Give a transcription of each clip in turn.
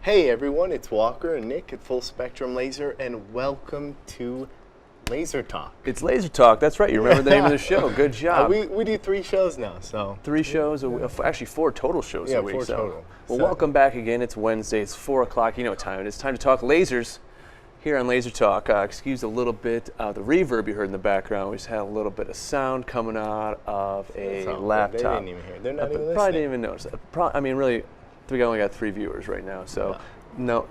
Hey everyone, it's Walker and Nick at Full Spectrum Laser, and welcome to Laser Talk. It's Laser Talk, that's right, you remember the name of the show, good job. We do 3 shows now, so. 3 shows, actually 4 total shows a week. 4 total. Well, welcome back again, it's Wednesday, it's 4 o'clock, you know what time it is. Time to talk lasers here on Laser Talk. Excuse a little bit of the reverb you heard in the background. We just had a little bit of sound coming out of a laptop. They didn't even hear it. They're not even listening. Probably didn't even notice it. I mean, really, we only got 3 viewers right now, so no.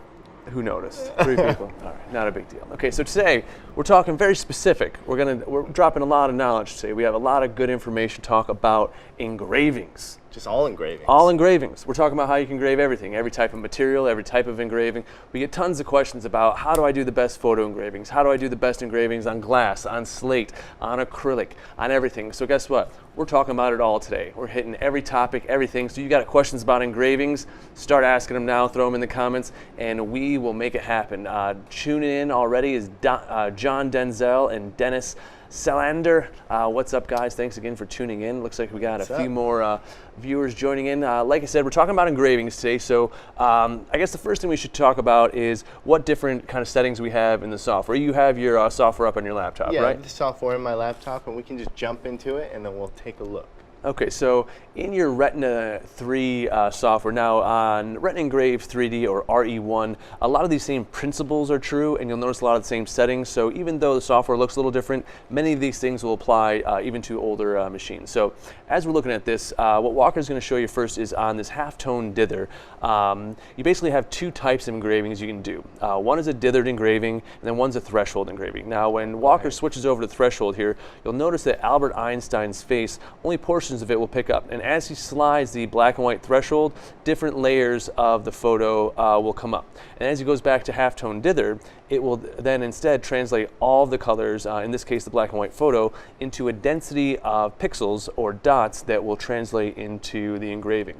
Who noticed? 3 people. All right, not a big deal. Okay, so today we're talking very specific. We're dropping a lot of knowledge today. We have a lot of good information to talk about engravings. Just all engravings. All engravings. We're talking about how you can engrave everything, every type of material, every type of engraving. We get tons of questions about how do I do the best photo engravings? How do I do the best engravings on glass, on slate, on acrylic, on everything? So guess what? We're talking about it all today. We're hitting every topic, everything. So you got questions about engravings, start asking them now, throw them in the comments, and we will make it happen. Tuning in already is John Denzel and Dennis Salander. What's up, guys? Thanks again for tuning in. Looks like we got a few more viewers joining in. Like I said, we're talking about engravings today. So I guess the first thing we should talk about is what different kind of settings we have in the software. You have your software up on your laptop, right? Yeah, the software in my laptop, and we can just jump into it, and then we'll take a look. Okay, so in your Retina 3 software, now on Retina Engrave 3D or RIII, a lot of these same principles are true, and you'll notice a lot of the same settings. So even though the software looks a little different, many of these things will apply even to older machines. So as we're looking at this, what Walker's going to show you first is on this halftone dither. You basically have 2 types of engravings you can do. One is a dithered engraving, and then one's a threshold engraving. Now when Walker switches over to threshold here, you'll notice that Albert Einstein's face, only portions of it will pick up, and as he slides the black and white threshold, different layers of the photo will come up, and as he goes back to halftone dither, it will then instead translate all of the colors, in this case the black and white photo, into a density of pixels or dots that will translate into the engraving.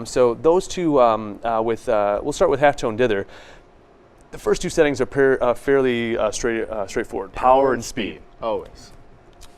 So those 2, we'll start with halftone dither. The first 2 settings are fairly straightforward. Power and speed. Always.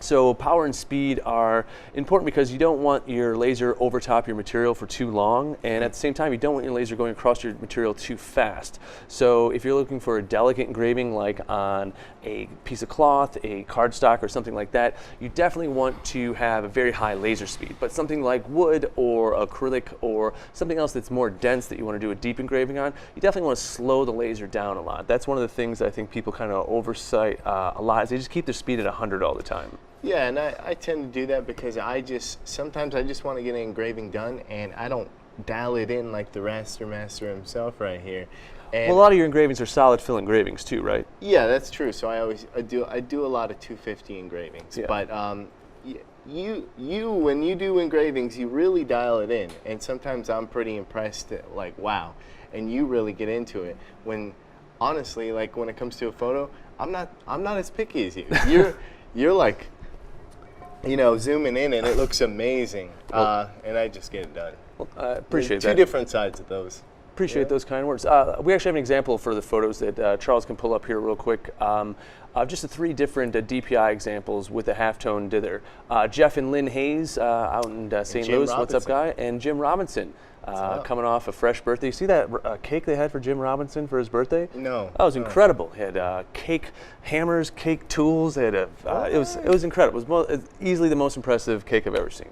So power and speed are important because you don't want your laser over top your material for too long, and at the same time you don't want your laser going across your material too fast. So if you're looking for a delicate engraving like on a piece of cloth, a cardstock or something like that, you definitely want to have a very high laser speed. But something like wood or acrylic or something else that's more dense that you want to do a deep engraving on, you definitely want to slow the laser down a lot. That's one of the things I think people kind of oversight a lot, is they just keep their speed at 100 all the time. Yeah, and I tend to do that because sometimes I just want to get an engraving done, and I don't dial it in like the Raster master himself right here. And well, a lot of your engravings are solid fill engravings too, right? Yeah, that's true. So I do a lot of 250 engravings. Yeah. But when you do engravings, you really dial it in, and sometimes I'm pretty impressed at, like, wow, and you really get into it. When honestly, like when it comes to a photo, I'm not as picky as you. You're like, you know, zooming in and it looks amazing, and I just get it done. Well, I appreciate that. 2 different sides of those. Appreciate those kind words. We actually have an example for the photos that Charles can pull up here real quick. Just the 3 different DPI examples with the halftone dither. Jeff and Lynn Hayes out in St. Louis, what's up, guy? And Jim Robinson. Coming off a fresh birthday. You see that cake they had for Jim Robinson for his birthday? No. That was incredible. He had cake hammers, cake tools. They had it was incredible. It was easily the most impressive cake I've ever seen.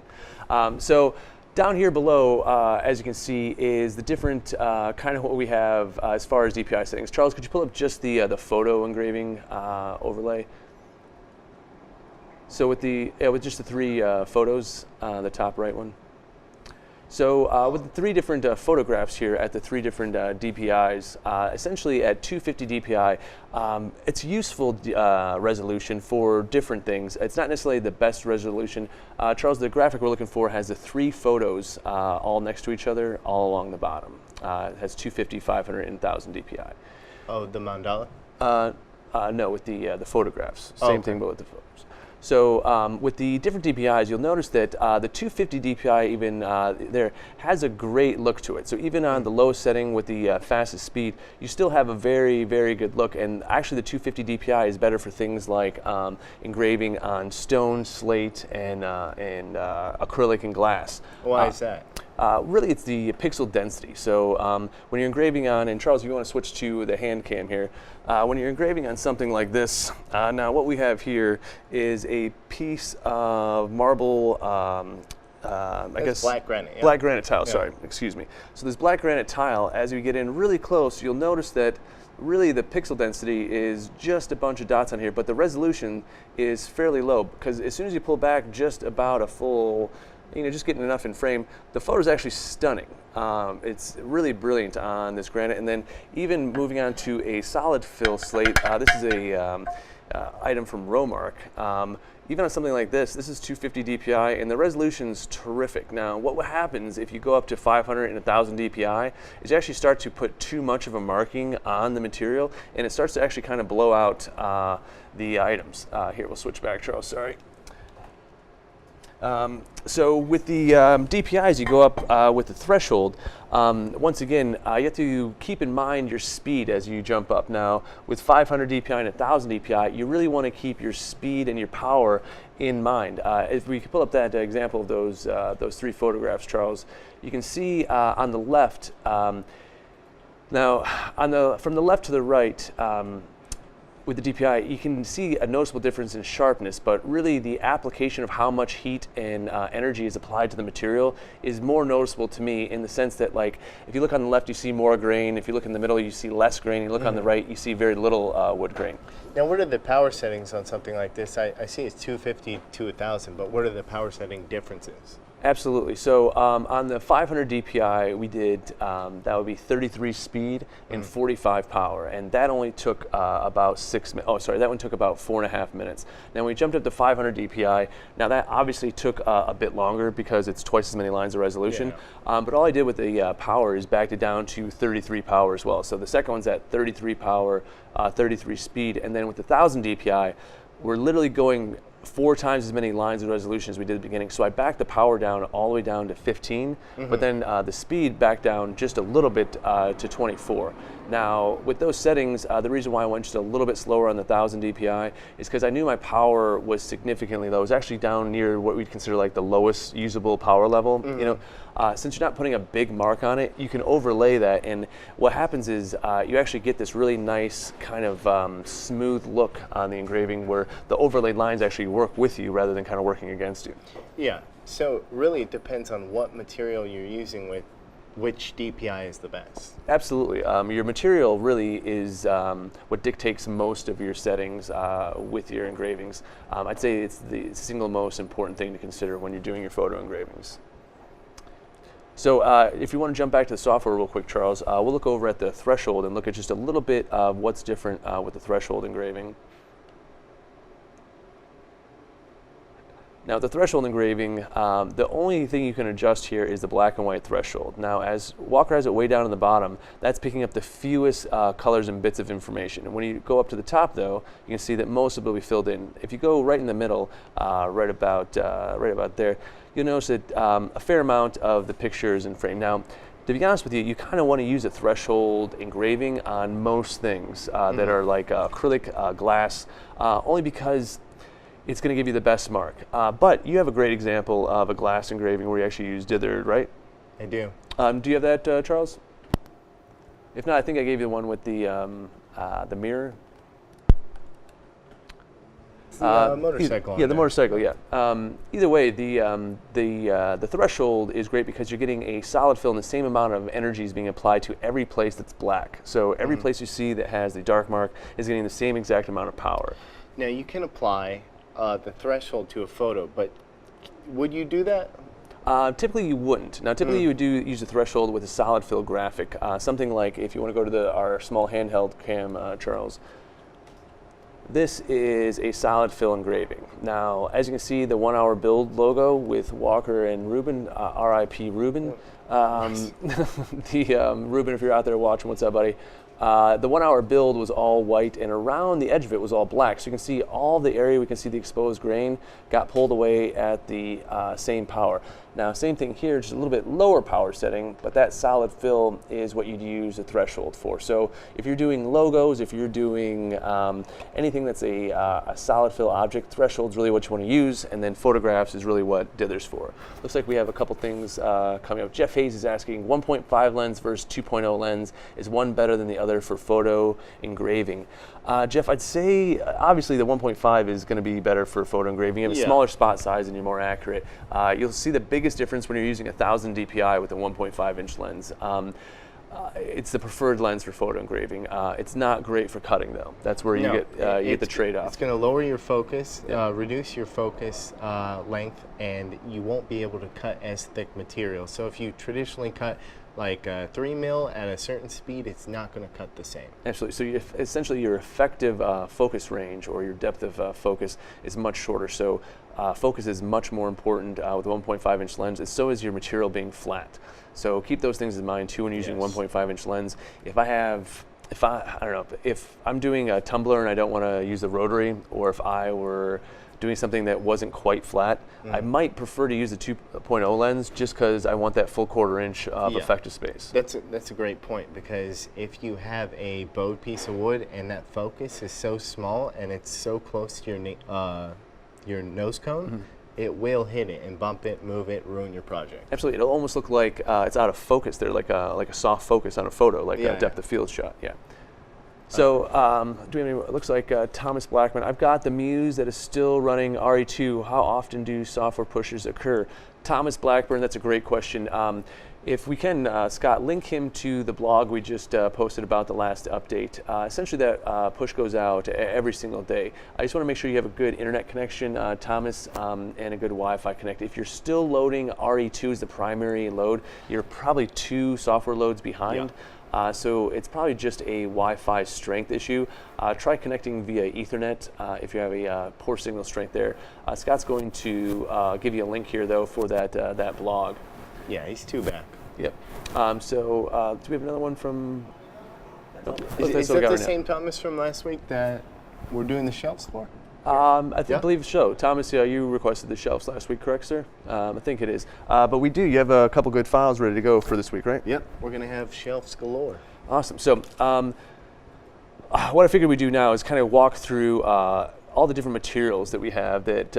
So down here below, as you can see, is the different kind of what we have as far as DPI settings. Charles, could you pull up just the photo engraving overlay? So with just the 3 photos, the top right one. So with the 3 different photographs here at the 3 different DPIs, essentially at 250 DPI, it's useful resolution for different things. It's not necessarily the best resolution. Charles, the graphic we're looking for has the 3 photos all next to each other, all along the bottom. It has 250, 500, and 1000 DPI. Oh, the mandala? No, with the photographs. Same thing, but with the photos. So with the different DPIs, you'll notice that the 250 DPI even there has a great look to it. So even on the lowest setting with the fastest speed, you still have a very, very good look. And actually the 250 DPI is better for things like engraving on stone, slate, and acrylic and glass. Why is that? really it's the pixel density. So when you're engraving on, and Charles, if you want to switch to the hand cam here, when you're engraving on something like this, now what we have here is a piece of marble, I guess black granite. Yeah. Black granite tile, sorry, excuse me. So this black granite tile, as you get in really close, you'll notice that really the pixel density is just a bunch of dots on here, but the resolution is fairly low, because as soon as you pull back just about a full, just getting enough in frame, the photo is actually stunning. It's really brilliant on this granite. And then even moving on to a solid fill slate, this is a item from Romark. Even on something like this is 250 DPI, and the resolution's terrific. Now, what happens if you go up to 500 and 1000 DPI is you actually start to put too much of a marking on the material, and it starts to actually kind of blow out the items. Here, we'll switch back, Charles, sorry. So with the DPIs, you go up with the threshold. Once again, you have to keep in mind your speed as you jump up. Now, with 500 DPI and 1000 DPI, you really want to keep your speed and your power in mind. If we could pull up that example of those three photographs, Charles, you can see on the left. Now, from the left to the right. With the DPI, you can see a noticeable difference in sharpness, but really the application of how much heat and energy is applied to the material is more noticeable to me, in the sense that, like, if you look on the left, you see more grain. If you look in the middle, you see less grain. You look on the right, you see very little wood grain. Now, what are the power settings on something like this? I see it's 250 to 1000, but what are the power setting differences? Absolutely. So on the 500 DPI, we did, that would be 33 speed and 45 power. And that only took about 6 minutes. Oh, sorry, that one took about 4.5 minutes. Now, when we jumped up to 500 DPI, now that obviously took a bit longer because it's twice as many lines of resolution. Yeah. But all I did with the power is backed it down to 33 power as well. So the second one's at 33 power, 33 speed. And then with the 1000 DPI, we're literally going 4 times as many lines of resolution as we did at the beginning. So I backed the power down all the way down to 15, but then the speed back down just a little bit to 24. Now, with those settings, the reason why I went just a little bit slower on the 1000 DPI is because I knew my power was significantly low. It was actually down near what we'd consider like the lowest usable power level. Since you're not putting a big mark on it, you can overlay that, and what happens is you actually get this really nice kind of smooth look on the engraving, where the overlaid lines actually work with you rather than kind of working against you. Yeah. So really, it depends on what material you're using with which DPI is the best. Absolutely. Your material really is what dictates most of your settings with your engravings. I'd say it's the single most important thing to consider when you're doing your photo engravings. So if you want to jump back to the software real quick, Charles, we'll look over at the threshold and look at just a little bit of what's different with the threshold engraving. Now, the threshold engraving, the only thing you can adjust here is the black and white threshold. Now, as Walker has it way down in the bottom, that's picking up the fewest colors and bits of information. And when you go up to the top, though, you can see that most of it will be filled in. If you go right in the middle, right about there, you'll notice that a fair amount of the picture is in frame. Now, to be honest with you, you kind of want to use a threshold engraving on most things that are like acrylic, glass, only because it's going to give you the best mark. But you have a great example of a glass engraving where you actually use dithered, right? I do. Do you have that, Charles? If not, I think I gave you the one with the mirror. Motorcycle. Yeah, the motorcycle. Yeah. Either way, the threshold is great because you're getting a solid fill, and the same amount of energy is being applied to every place that's black. So every place you see that has the dark mark is getting the same exact amount of power. Now, you can apply the threshold to a photo, but would you do that? Typically you wouldn't. Now typically you would use a threshold with a solid fill graphic. Something like, if you want to go to our small handheld cam, Charles, this is a solid fill engraving. Now, as you can see, the 1 hour build logo with Walker and Ruben, RIII Ruben. Ruben, if you're out there watching, what's up, buddy? The 1 hour build was all white, and around the edge of it was all black. So you can see all the area, we can see the exposed grain got pulled away at the same power. Now, same thing here, just a little bit lower power setting, but that solid fill is what you'd use a threshold for. So if you're doing logos, if you're doing anything that's a solid fill object, threshold's really what you want to use, and then photographs is really what dither's for. Looks like we have a couple things coming up. Jeff Hayes is asking, 1.5 lens versus 2.0 lens, is one better than the other for photo engraving? Jeff, I'd say obviously the 1.5 is going to be better for photo engraving. You have a smaller spot size and you're more accurate. You'll see the biggest difference when you're using 1000 DPI with a 1.5 inch lens. It's the preferred lens for photo engraving. It's not great for cutting though. That's where you get the trade-off. It's going to lower your focus, reduce your focus length, and you won't be able to cut as thick material. So if you traditionally cut like 3 mil at a certain speed, it's not going to cut the same. Absolutely. So essentially your effective focus range or your depth of focus is much shorter. So focus is much more important with a 1.5 inch lens, and so is your material being flat. So keep those things in mind too when using 1.5 inch lens. If I'm doing a tumbler and I don't want to use the rotary, or if I were doing something that wasn't quite flat, I might prefer to use a 2.0 lens just because I want that full 1/4 inch of effective space. That's a great point, because if you have a bowed piece of wood and that focus is so small and it's so close to your nose cone, it will hit it and bump it, move it, ruin your project. Absolutely. It'll almost look like it's out of focus there, like a soft focus on a photo, like a depth of field shot. Yeah. So, do we have any, it looks like Thomas Blackman. I've got the Muse that is still running RIII. How often do software pushes occur? Thomas Blackburn, that's a great question. If we can, Scott, link him to the blog we just posted about the last update. Essentially, that push goes out every single day. I just want to make sure you have a good internet connection, Thomas, and a good Wi-Fi connect. If you're still loading RE2 as the primary load, you're probably 2 software loads behind. So it's probably just a Wi-Fi strength issue. Try connecting via Ethernet if you have a poor signal strength there. Scott's going to give you a link here, though, for that blog. Yeah, he's 2 back. Yep. Do we have another one from? Is that the same Thomas from last week that we're doing the shelves for? I believe so. Thomas, you requested the shelves last week, correct, sir? I think it is. But we do. You have a couple good files ready to go for this week, right? Yep. We're going to have shelves galore. Awesome. So what I figured we'd do now is kind of walk through all the different materials that we have that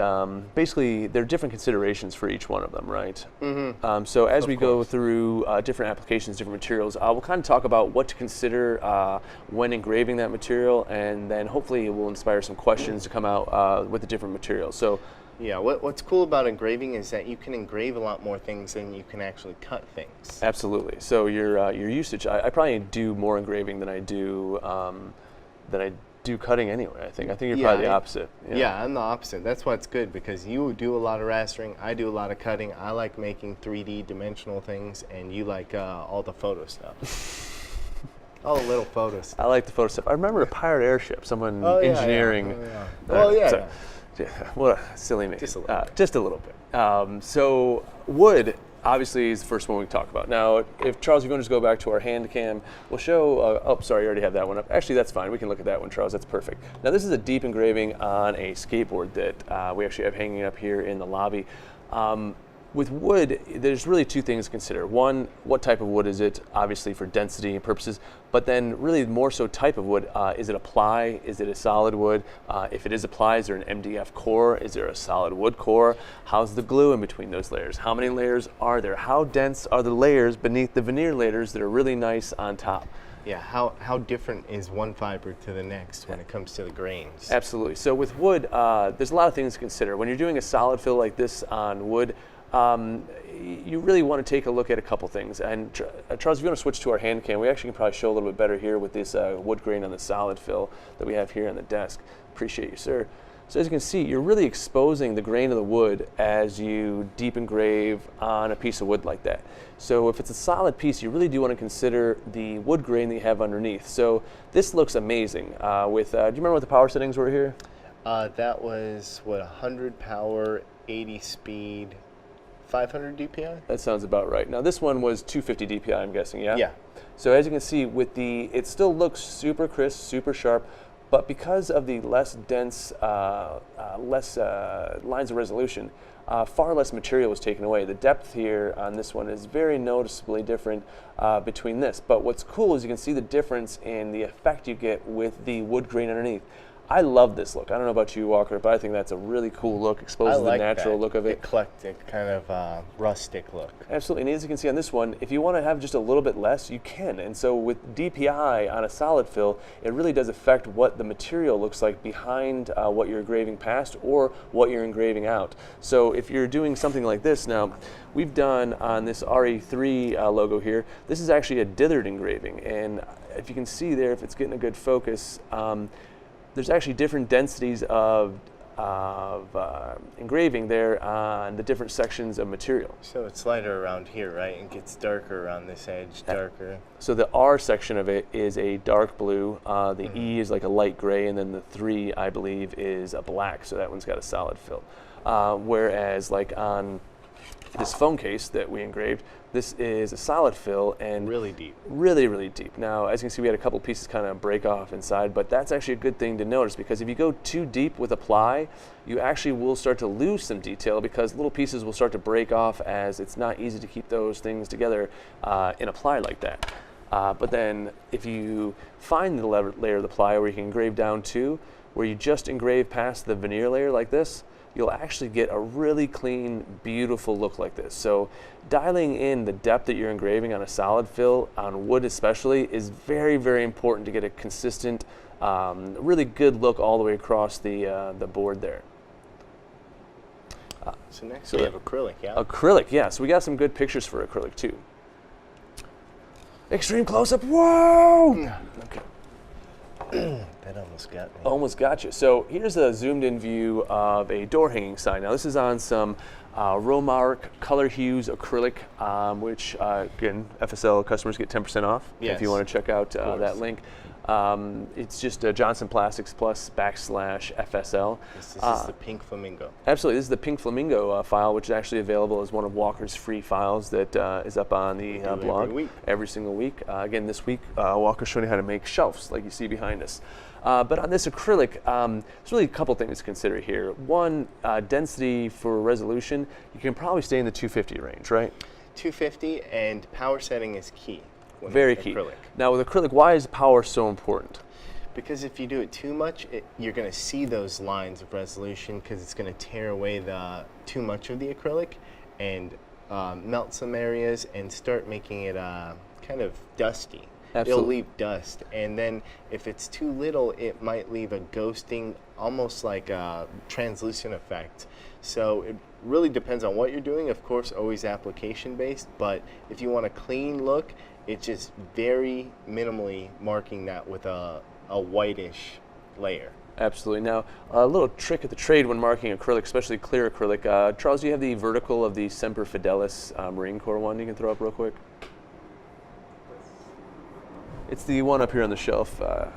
basically there are different considerations for each one of them, right? So as we go through different applications, different materials, we'll kind of talk about what to consider when engraving that material, and then hopefully it will inspire some questions to come out with the different materials. So, yeah, what's cool about engraving is that you can engrave a lot more things than you can actually cut things. Absolutely. So your usage, I probably do more engraving than I do cutting anyway. I think you're probably the opposite. Yeah, I'm the opposite. That's why it's good, because you do a lot of rastering, I do a lot of cutting. I like making 3D dimensional things, and you like all the photo stuff. All the little photos. I like the photo stuff. I remember a pirate airship, someone engineering. What a silly name. Just a little bit. So wood obviously is the first one we talk about. Now, if Charles, you're going to just go back to our hand cam, we'll show, oh, sorry, you already have that one up. Actually, that's fine. We can look at that one, Charles. That's perfect. Now, this is a deep engraving on a skateboard that we actually have hanging up here in the lobby. With wood, there's really 2 things to consider. One, what type of wood is it, obviously for density purposes, but then really more so type of wood. Is it a ply? Is it a solid wood? If it is a ply, is there an MDF core? Is there a solid wood core? How's the glue in between those layers? How many layers are there? How dense are the layers beneath the veneer layers that are really nice on top? Yeah, how different is one fiber to the next when it comes to the grains? Absolutely. So with wood, there's a lot of things to consider. When you're doing a solid fill like this on wood, you really want to take a look at a couple things. And Charles, if you want to switch to our hand cam, we actually can probably show a little bit better here with this wood grain on the solid fill that we have here on the desk. Appreciate you, sir. So as you can see, you're really exposing the grain of the wood as you deep engrave on a piece of wood like that. So if it's a solid piece, you really do want to consider the wood grain that you have underneath. So this looks amazing. Do you remember what the power settings were here? That was, 100 power, 80 speed, 500 DPI? That sounds about right. Now this one was 250 DPI, I'm guessing, yeah? Yeah. So as you can see, it still looks super crisp, super sharp, but because of the less dense, less lines of resolution, far less material was taken away. The depth here on this one is very noticeably different between this. But what's cool is you can see the difference in the effect you get with the wood grain underneath. I love this look. I don't know about you, Walker, but I think that's a really cool look. Exposes the natural look of it. Eclectic, kind of rustic look. Absolutely, and as you can see on this one, if you want to have just a little bit less, you can. And so with DPI on a solid fill, it really does affect what the material looks like behind what you're engraving past or what you're engraving out. So if you're doing something like this, now we've done on this RIII logo here, this is actually a dithered engraving. And if you can see there, if it's getting a good focus, there's actually different densities of engraving there on the different sections of material. So it's lighter around here, right? It gets darker around this edge, darker. So the R section of it is a dark blue, the E is like a light gray, and then the 3, I believe, is a black, so that one's got a solid fill. Whereas like on this phone case that we engraved, this is a solid fill and really deep. Really, really deep. Now, as you can see, we had a couple pieces kind of break off inside, but that's actually a good thing to notice because if you go too deep with a ply, you actually will start to lose some detail because little pieces will start to break off as it's not easy to keep those things together in a ply like that. But then if you find the layer of the ply where you can engrave down to, where you just engrave past the veneer layer like this, you'll actually get a really clean, beautiful look like this. So dialing in the depth that you're engraving on a solid fill, on wood especially, is very, very important to get a consistent, really good look all the way across the board there. So next we have acrylic, yeah? Acrylic, yeah. So we got some good pictures for acrylic too. Extreme close-up, whoa! Okay. That almost got me. Almost got you. So here's a zoomed-in view of a door hanging sign. Now this is on some Romark Color Hues acrylic, which again, FSL customers get 10% off if you want to check out that link. It's just Johnson Plastics plus /FSL. This is the pink flamingo. Absolutely, this is the pink flamingo file, which is actually available as one of Walker's free files that is up on the blog every single week. Again, this week, Walker's showing you how to make shelves like you see behind us. But on this acrylic, there's really a couple things to consider here. One, density for resolution, you can probably stay in the 250 range, right? 250, and power setting is key. Very key. Acrylic. Now with acrylic, why is power so important? Because if you do it too much, you're going to see those lines of resolution because it's going to tear away too much of the acrylic and melt some areas and start making it kind of dusty. Absolutely. It'll leave dust, and then if it's too little, it might leave a ghosting, almost like a translucent effect. So it really depends on what you're doing. Of course, always application based, but if you want a clean look, it's just very minimally marking that with a whitish layer. Absolutely. Now, a little trick of the trade when marking acrylic, especially clear acrylic. Charles, do you have the vertical of the Semper Fidelis Marine Corps one you can throw up real quick? It's the one up here on the shelf. It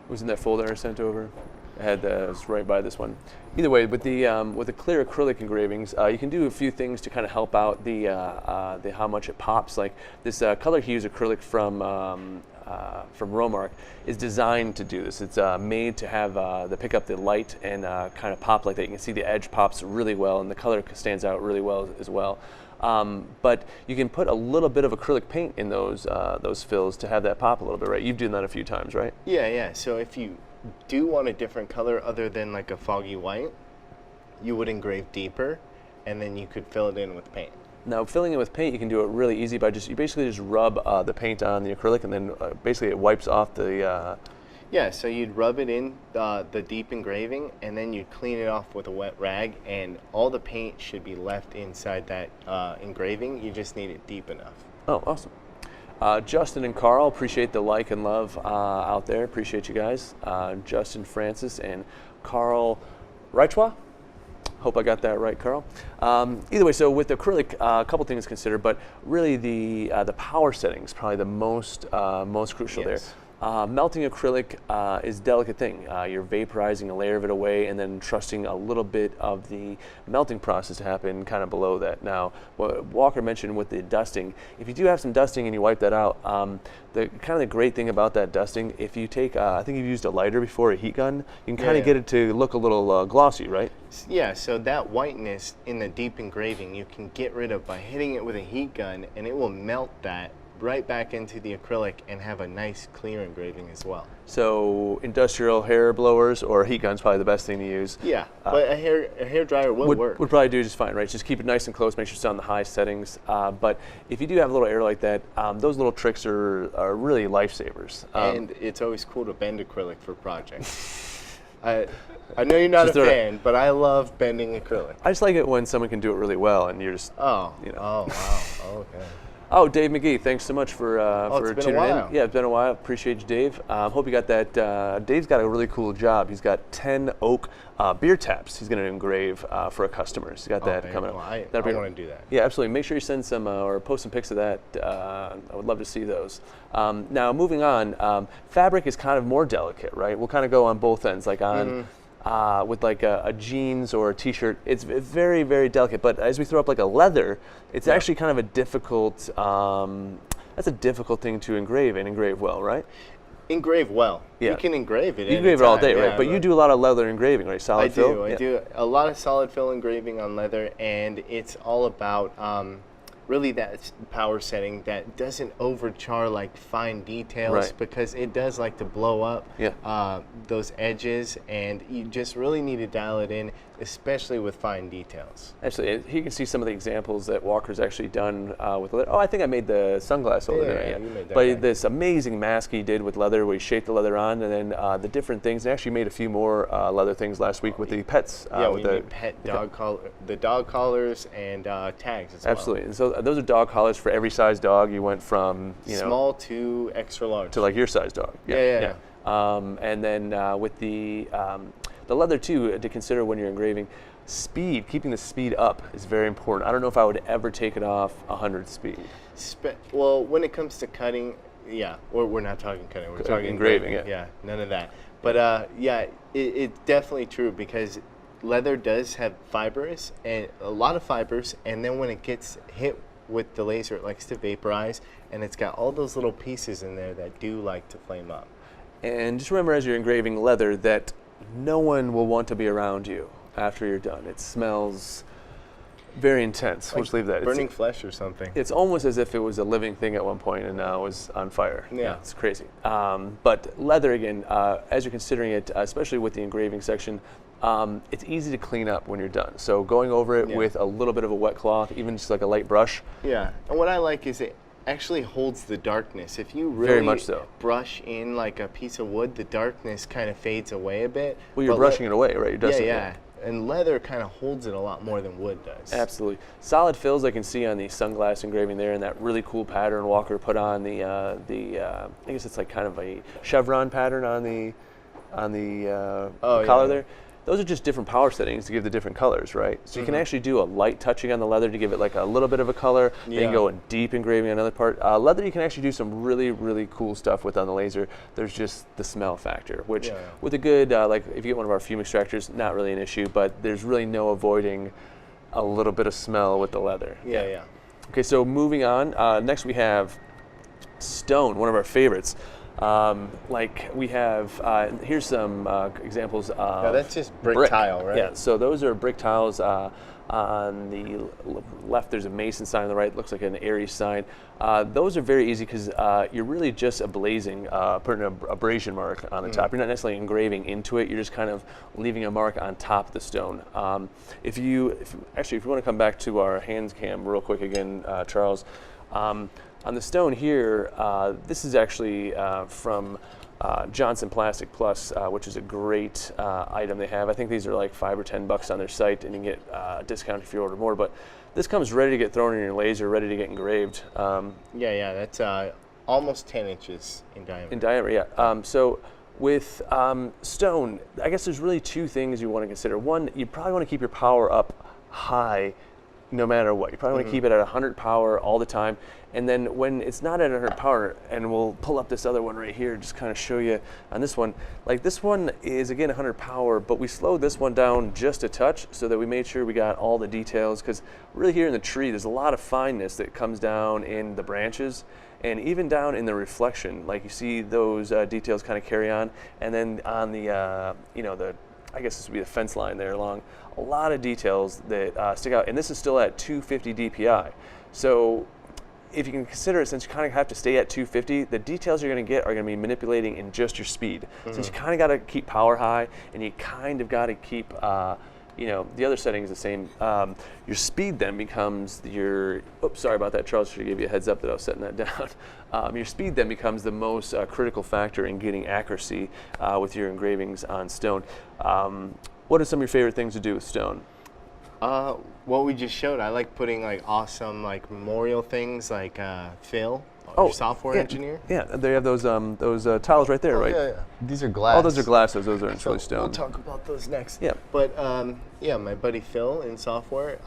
was in that folder I sent over. It was right by this one. Either way, with the clear acrylic engravings, you can do a few things to kind of help out the how much it pops. Like this Color Hues acrylic from Romark is designed to do this. It's made to have pick up the light and kind of pop like that. You can see the edge pops really well, and the color stands out really well as well. But you can put a little bit of acrylic paint in those fills to have that pop a little bit, right? You've done that a few times, right? Yeah. So if you do want a different color other than like a foggy white, you would engrave deeper, and then you could fill it in with paint. Now, filling it with paint, you can do it really easy by you basically just rub the paint on the acrylic, and then basically it wipes off the. Yeah, so you'd rub it in the deep engraving, and then you'd clean it off with a wet rag, and all the paint should be left inside that engraving. You just need it deep enough. Oh, awesome. Justin and Carl, appreciate the like and love out there. Appreciate you guys. Justin Francis and Carl Reichwa. Hope I got that right, Carl. Either way, so with acrylic, a couple things to consider, but really the power setting is probably the most crucial there. Melting acrylic is a delicate thing. You're vaporizing a layer of it away and then trusting a little bit of the melting process to happen kind of below that. Now, what Walker mentioned with the dusting, if you do have some dusting and you wipe that out, the great thing about that dusting, if you take, I think you've used a lighter before, a heat gun, you can kind of get it to look a little glossy, right? Yeah, so that whiteness in the deep engraving you can get rid of by hitting it with a heat gun, and it will melt that right back into the acrylic and have a nice clear engraving as well. So industrial hair blowers or heat guns probably the best thing to use. Yeah, but a hair dryer would work. Would probably do just fine, right? Just keep it nice and close, make sure it's on the high settings. But if you do have a little air like that, those little tricks are really lifesavers. And it's always cool to bend acrylic for projects. I know you're not a fan, but I love bending acrylic. I just like it when someone can do it really well and you're just, oh wow, okay. Oh, Dave McGee, thanks so much for tuning in. Yeah, it's been a while. Appreciate you, Dave. Hope you got that. Dave's got a really cool job. He's got 10 oak beer taps he's going to engrave for a customer. He's got that coming up. Well, I want to do that. Yeah, absolutely. Make sure you send some or post some pics of that. I would love to see those. Now, moving on, fabric is kind of more delicate, right? We'll kind of go on both ends, like on with like a jeans or a t-shirt. It's very, very delicate. But as we throw up like a leather, it's actually kind of a difficult, that's a difficult thing to engrave and engrave well, right? Engrave well. Yeah. You can engrave it. You engrave it all day, right? But you do a lot of leather engraving, right? Solid fill? I do a lot of solid fill engraving on leather, and it's all about really that power setting that doesn't overchar like fine details, because it does like to blow up those edges, and you just really need to dial it in, especially with fine details. Actually, you can see some of the examples that Walker's actually done with leather. Oh, I think I made the sunglass over there. Yeah, you made that. But this amazing mask he did with leather where he shaped the leather on, and then the different things. He actually made a few more leather things last week with the pets. With the pet dog the dog collars and tags as well. Absolutely. And so those are dog collars for every size dog. You went from small to extra large to like your size dog. Yeah. And then with the leather too, to consider when you're engraving, speed, keeping the speed up is very important. I don't know if I would ever take it off 100 speed. Well, when it comes to cutting, we're not talking cutting, we're talking engraving. Yeah, none of that. But it's definitely true, because leather does have fibers, and a lot of fibers, and then when it gets hit with the laser, it likes to vaporize, and it's got all those little pieces in there that do like to flame up. And just remember, as you're engraving leather, that no one will want to be around you after you're done. It smells very intense. We'll just leave that. Burning flesh or something. It's almost as if it was a living thing at one point and now is on fire. Yeah, it's crazy. But leather, again, as you're considering it, especially with the engraving section, it's easy to clean up when you're done. So going over it with a little bit of a wet cloth, even just like a light brush. Yeah, and what I like is it actually holds the darkness. If you really very much so brush in like a piece of wood, the darkness kind of fades away a bit. Well, you're brushing it away, right? You're dusting it. And leather kind of holds it a lot more than wood does. Absolutely. Solid fills I can see on the sunglass engraving there, and that really cool pattern Walker put on the I guess it's like kind of a chevron pattern on the collar there. Those are just different power settings to give the different colors, right? So you can actually do a light touching on the leather to give it like a little bit of a color. Then you go in deep engraving on another part. Leather you can actually do some really, really cool stuff with on the laser. There's just the smell factor, which with a good, like if you get one of our fume extractors, not really an issue, but there's really no avoiding a little bit of smell with the leather. Yeah. Okay, so moving on. Next we have stone, one of our favorites. Like we have, here's some examples of that's just brick tile, right? Yeah, so those are brick tiles. On the left, there's a Mason sign. On the right, looks like an Aries sign. Those are very easy because you're really just ablazing, putting an abrasion mark on the top. You're not necessarily engraving into it. You're just kind of leaving a mark on top of the stone. If you want to come back to our hands cam real quick again, Charles. On the stone here, this is actually from Johnson Plastic Plus, which is a great item they have. I think these are like $5 or $10 on their site, and you can get a discount if you order more. But this comes ready to get thrown in your laser, ready to get engraved. That's almost 10 inches in diameter. In diameter, yeah. So with stone, I guess there's really two things you want to consider. One, you probably want to keep your power up high no matter what. You probably want to keep it at 100 power all the time. And then when it's not at 100 power, and we'll pull up this other one right here, just kind of show you on this one. Like this one is again 100 power, but we slowed this one down just a touch so that we made sure we got all the details, because really here in the tree, there's a lot of fineness that comes down in the branches and even down in the reflection. Like you see those details kind of carry on. And then on the, you know, I guess this would be the fence line there along, a lot of details that stick out. And this is still at 250 DPI. So if you can consider it, since you kind of have to stay at 250, the details you're going to get are going to be manipulating in just your speed. Since you kind of got to keep power high, and you kind of got to keep, you know, the other setting is the same. Your speed then becomes your, oops, sorry about that, Charles, should have gave you a heads up that I was setting that down. Your speed then becomes the most critical factor in getting accuracy with your engravings on stone. What are some of your favorite things to do with stone? What we just showed, I like putting like awesome like memorial things like Phil, our software engineer. Yeah, they have those tiles right there, right? Yeah. These are glass. Oh, those are glasses. Those aren't really stone. We'll talk about those next. Yeah. But yeah, my buddy Phil in software,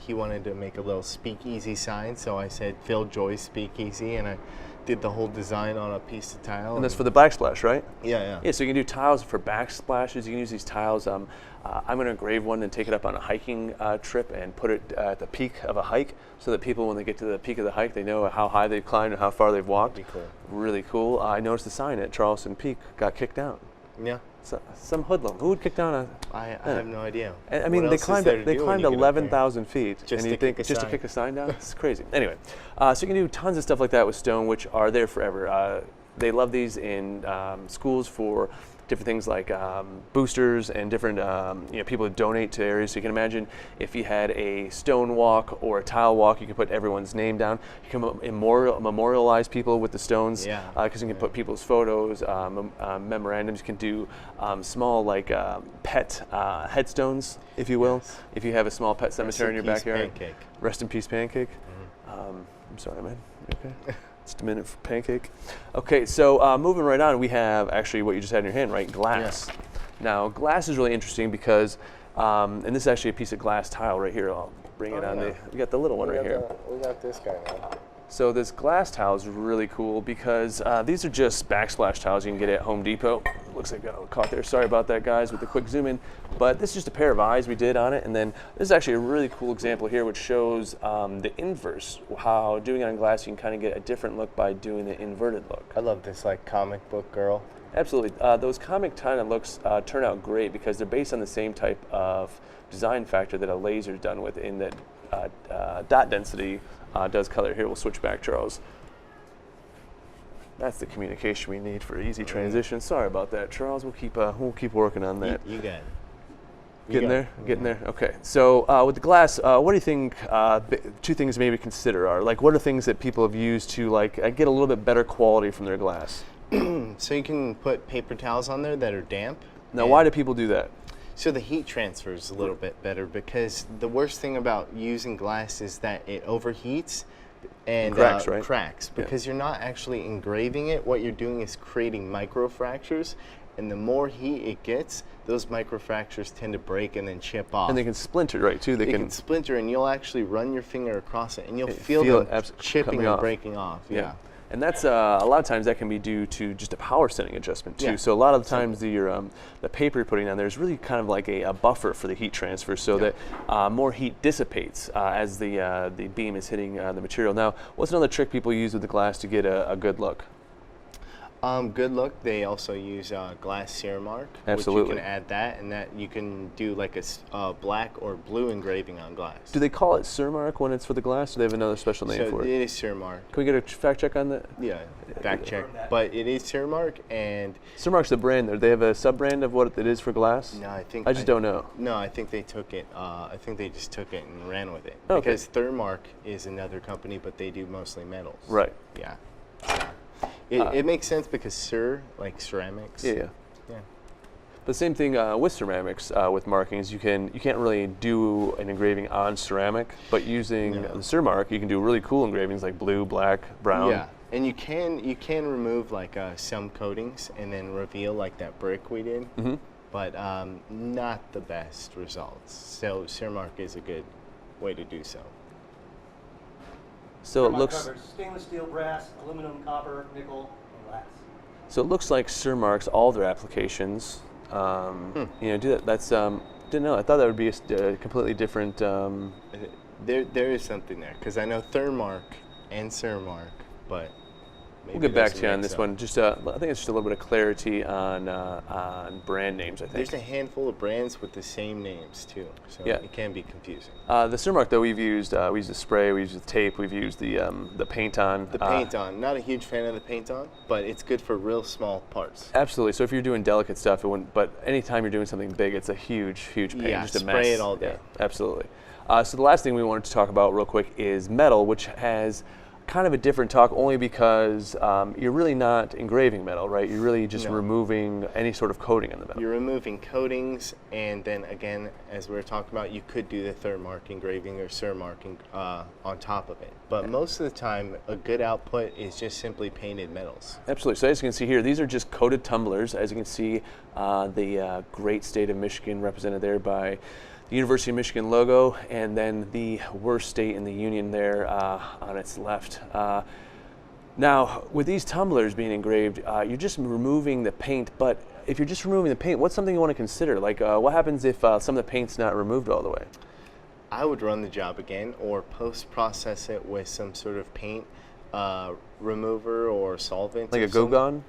he wanted to make a little speakeasy sign, so I said Phil Joy's Speakeasy, and I did the whole design on a piece of tile. And that's for the backsplash, right? Yeah. Yeah, so you can do tiles for backsplashes. You can use these tiles. I'm going to engrave one and take it up on a hiking trip and put it at the peak of a hike, so that people, when they get to the peak of the hike, they know how high they've climbed and how far they've walked. Pretty cool. Really cool. I noticed the sign at Charleston Peak got kicked down. Yeah. So, some hoodlum. Who would kick down a... I have no idea. I mean, they climbed 11,000 feet. Just and you to think kick a just sign. to kick a sign down? It's crazy. Anyway, so you can do tons of stuff like that with stone, which are there forever. They love these in schools for different things like boosters and different you know, people who donate to areas. So you can imagine if you had a stone walk or a tile walk, you can put everyone's name down. You can memorialize people with the stones, because you can put people's photos, memorandums. You can do small like pet headstones, if you will. Yes. If you have a small pet cemetery in your backyard. Pancake. Rest in peace, Pancake. I'm sorry, man. You okay? Just a minute for Pancake. Okay, so moving right on, we have actually what you just had in your hand, right? Glass. Yeah. Now, glass is really interesting because, and this is actually a piece of glass tile right here. I'll bring it on. We got the little one right here. We got this guy now. So this glass tile is really cool because these are just backsplash tiles you can get at Home Depot. Looks like I got caught there. Sorry about that, guys, with the quick zoom in. But this is just a pair of eyes we did on it. And then this is actually a really cool example here, which shows the inverse, how doing it on glass, you can kind of get a different look by doing the inverted look. I love this like comic book girl. Absolutely. Those comic kind of looks turn out great because they're based on the same type of design factor that a laser is done with, in that dot density does color. Here, we'll switch back, Charles. That's the communication we need for easy transition. Sorry about that, Charles. We'll keep working on that. You got it. Getting there. Okay. So with the glass, what do you think? Two things maybe consider are like, what are things that people have used to like get a little bit better quality from their glass? So you can put paper towels on there that are damp. Now, why do people do that? So the heat transfer is a little bit better, because the worst thing about using glass is that it overheats and cracks, right? Cracks, because you're not actually engraving it. What you're doing is creating microfractures, and the more heat it gets, those microfractures tend to break and then chip off. And they can splinter, right, too? They can splinter, and you'll actually run your finger across it, and you'll feel them chipping and breaking off. Yeah. And that's a lot of times that can be due to just a power setting adjustment too. Yeah. So a lot of the times the paper you're putting on there is really kind of like a buffer for the heat transfer, so that more heat dissipates as the beam is hitting the material. Now, what's another trick people use with the glass to get a good look? Good look. They also use glass Ceremark. Absolutely. Which you can add that, and that you can do like a black or blue engraving on glass. Do they call it Ceremark when it's for the glass? Or do they have another special name for it? It is Ceremark. Can we get a fact check on that? Yeah, fact check. But it is Ceremark, and Ceremark's the brand there. They have a sub brand of what it is for glass? no, I just don't know. No, I think they took it. I think they just took it and ran with it. Okay. Because Thermark is another company, but they do mostly metals. Right. Yeah. It makes sense because like ceramics. Yeah. The same thing with ceramics, with markings. You can't really do an engraving on ceramic, but using the Ceremark, you can do really cool engravings like blue, black, brown. Yeah, and you can remove like some coatings and then reveal like that brick we did, but not the best results. So Ceremark is a good way to do so. So it Thermite looks. covers stainless steel, brass, aluminum, copper, nickel, and glass. So it looks like Surmark's all their applications. You know, do that. That's didn't know. I thought that would be a completely different. There is something there, because I know Thermark and Surmark, but maybe We'll get back there's to a you on this mix-up. one. Just I think it's just a little bit of clarity on brand names. I think. There's a handful of brands with the same names too, so Yeah. it can be confusing. The Surmark though we use the spray, we use the tape, we've used the paint on. The paint on, not a huge fan of the paint on, but it's good for real small parts. Absolutely. So if you're doing delicate stuff, it wouldn't. But anytime you're doing something big, it's a huge pain, Yeah, just a spray mess. it all day. Yeah, absolutely. So the last thing we wanted to talk about real quick is metal, which has kind of a different talk only because you're really not engraving metal, right? You're really just No. removing any sort of coating in the metal. You're removing coatings, and then again, as we were talking about, you could do the Thermark engraving or Surmark on top of it. But most of the time, a good output is just simply painted metals. Absolutely. So as you can see here, these are just coated tumblers. As you can see, the great state of Michigan represented there by the University of Michigan logo, and then the worst state in the union there on its left. Now, with these tumblers being engraved, you're just removing the paint, but if you're just removing the paint, what's something you want to consider? Like, what happens if some of the paint's not removed all the way? I would run the job again or post-process it with some sort of paint remover or solvent. Like or a Goo-Gone?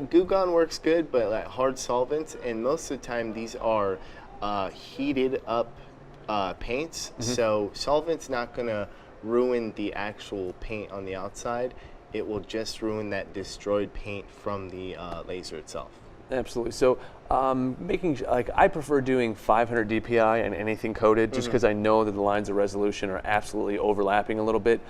Goo Gone works good, but like hard solvents, and most of the time these are heated up paints, so solvent's not going to ruin the actual paint on the outside. It will just ruin that destroyed paint from the laser itself. Absolutely. So, I prefer doing 500 DPI and anything coated, just because I know that the lines of resolution are absolutely overlapping a little bit.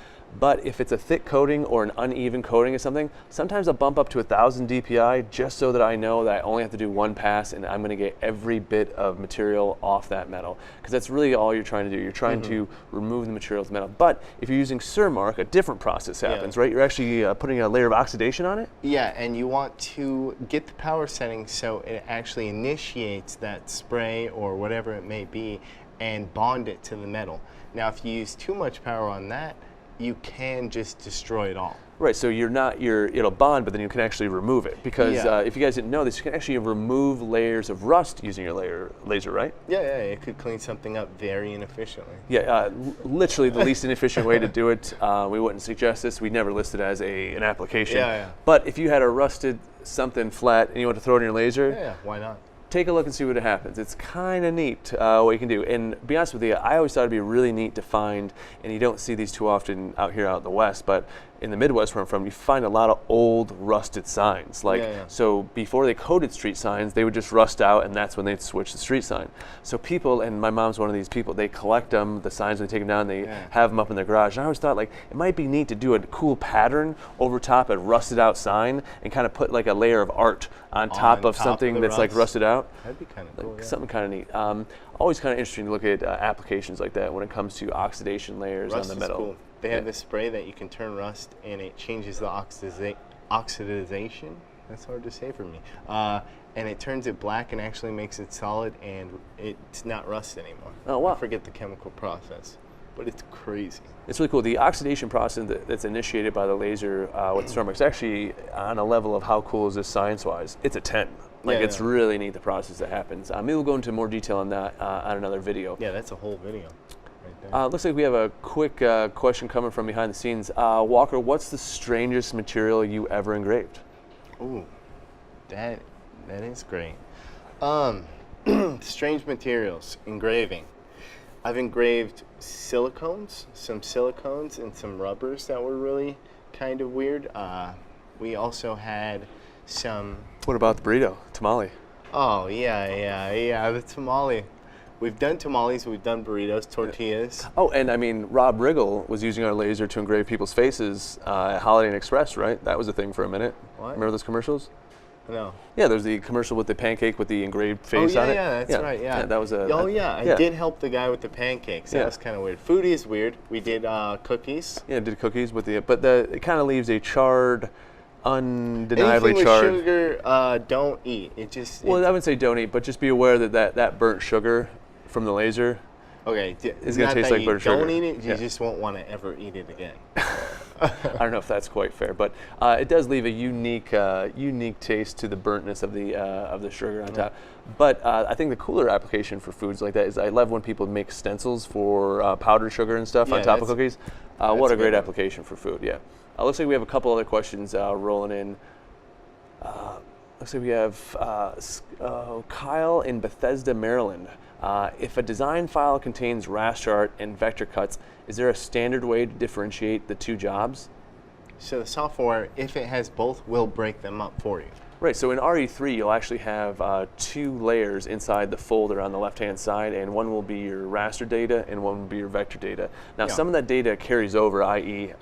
But if it's a thick coating or an uneven coating or something, sometimes I'll bump up to 1,000 DPI just so that I know that I only have to do one pass and I'm going to get every bit of material off that metal. Because that's really all you're trying to do. You're trying to remove the material of the metal. But if you're using Surmark, a different process happens, right? You're actually putting a layer of oxidation on it? Yeah, and you want to get the power setting so it actually initiates that spray or whatever it may be and bond it to the metal. Now, if you use too much power on that, you can just destroy it all. Right, so it'll bond, but then you can actually remove it. Because Yeah. if you guys didn't know this, you can actually remove layers of rust using your laser, right? Yeah, it could clean something up very inefficiently. Yeah, literally the least inefficient way to do it. We wouldn't suggest this. We never list it as an application. Yeah. But if you had a rusted something flat and you want to throw it in your laser, Yeah, why not? take a look and see what happens. It's kind of neat what you can do. And to be honest with you, I always thought it'd be really neat to find, and you don't see these too often out here out in the West, but in the Midwest where I'm from, you find a lot of old rusted signs. So before they coated street signs, they would just rust out, and that's when they'd switch the street sign. So people, and my mom's one of these people, they collect them, the signs, when they take them down, they have them up in their garage. And I always thought, like, it might be neat to do a cool pattern over top a rusted out sign and kind of put like a layer of art on top of something that's like rusted out. That'd be kind of cool. Like something kind of neat. Always kind of interesting to look at applications like that when it comes to oxidation layers Rust on the is metal. cool. They have this spray that you can turn rust, and it changes the oxidization. That's hard to say for me. And it turns it black and actually makes it solid, and it's not rust anymore. Oh, wow. I forget the chemical process, but it's crazy. It's really cool. The oxidation process that's initiated by the laser with Surmark is actually on a level of how cool is this science-wise. It's a 10. It's really neat, the process that happens. Maybe we'll go into more detail on that on another video. Yeah, that's a whole video right there. Looks like we have a quick question coming from behind the scenes. Walker, what's the strangest material you ever engraved? Ooh, that is great. Strange materials, engraving. I've engraved some silicones and some rubbers that were really kind of weird. We also had some... What about the burrito, tamale? Oh, yeah, the tamale. We've done tamales, we've done burritos, tortillas. Oh, and I mean, Rob Riggle was using our laser to engrave people's faces at Holiday Inn Express, right? That was a thing for a minute. What? Remember those commercials? No. Yeah, there's the commercial with the pancake with the engraved face on it. Yeah, that's right, yeah. That was a... I did help the guy with the pancakes. That was kind of weird. Food is weird. We did cookies. Yeah, did cookies with the... But it kind of leaves a charred, undeniably Anything charred... with sugar, don't eat. Well, I wouldn't say don't eat, but just be aware that burnt sugar from the laser Okay, It's gonna not taste that like you butter sugar. don't eat it, you Yeah. just won't want to ever eat it again. I don't know if that's quite fair, but it does leave a unique taste to the burntness of the sugar on top. But I think the cooler application for foods like that is I love when people make stencils for powdered sugar and stuff on Yeah, top of that's- cookies. that's What a a great good one. application for food, yeah. Looks like we have a couple other questions rolling in. Looks like we have Kyle in Bethesda, Maryland. If a design file contains raster art and vector cuts, is there a standard way to differentiate the two jobs? So the software, if it has both, will break them up for you. Right, so in RE3 you'll actually have 2 layers inside the folder on the left-hand side, and one will be your raster data and one will be your vector data. Now Yeah. some of that data carries over, i.e.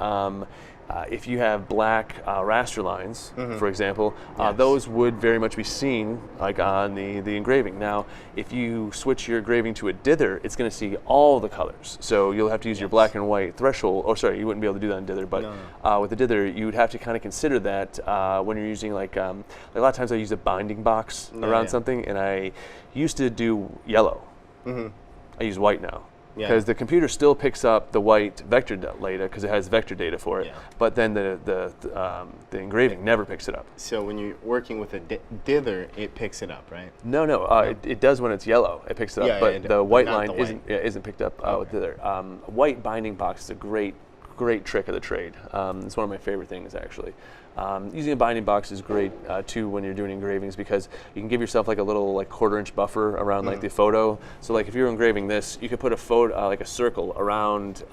If you have black raster lines, for example, Yes. those would very much be seen like on the engraving. Now, if you switch your engraving to a dither, it's going to see all the colors. So you'll have to use your black and white threshold. Oh, sorry, you wouldn't be able to do that in dither, but with the dither, you would have to kind of consider that when you're using like a lot of times I use a binding box around something, and I used to do yellow. I use white now. Yeah. Because the computer still picks up the white vector data because it has vector data for it, Yeah. but then the engraving never picks it up. So when you're working with a dither, it picks it up, right? No, it does when it's yellow. It picks it up, Yeah, but yeah, the but white not line the white. isn't picked up with dither. White binding box is a great trick of the trade. It's one of my favorite things actually. Using a binding box is great too when you're doing engravings because you can give yourself like a little like 1/4-inch buffer around like the photo. So like if you're engraving this, you could put a photo like a circle around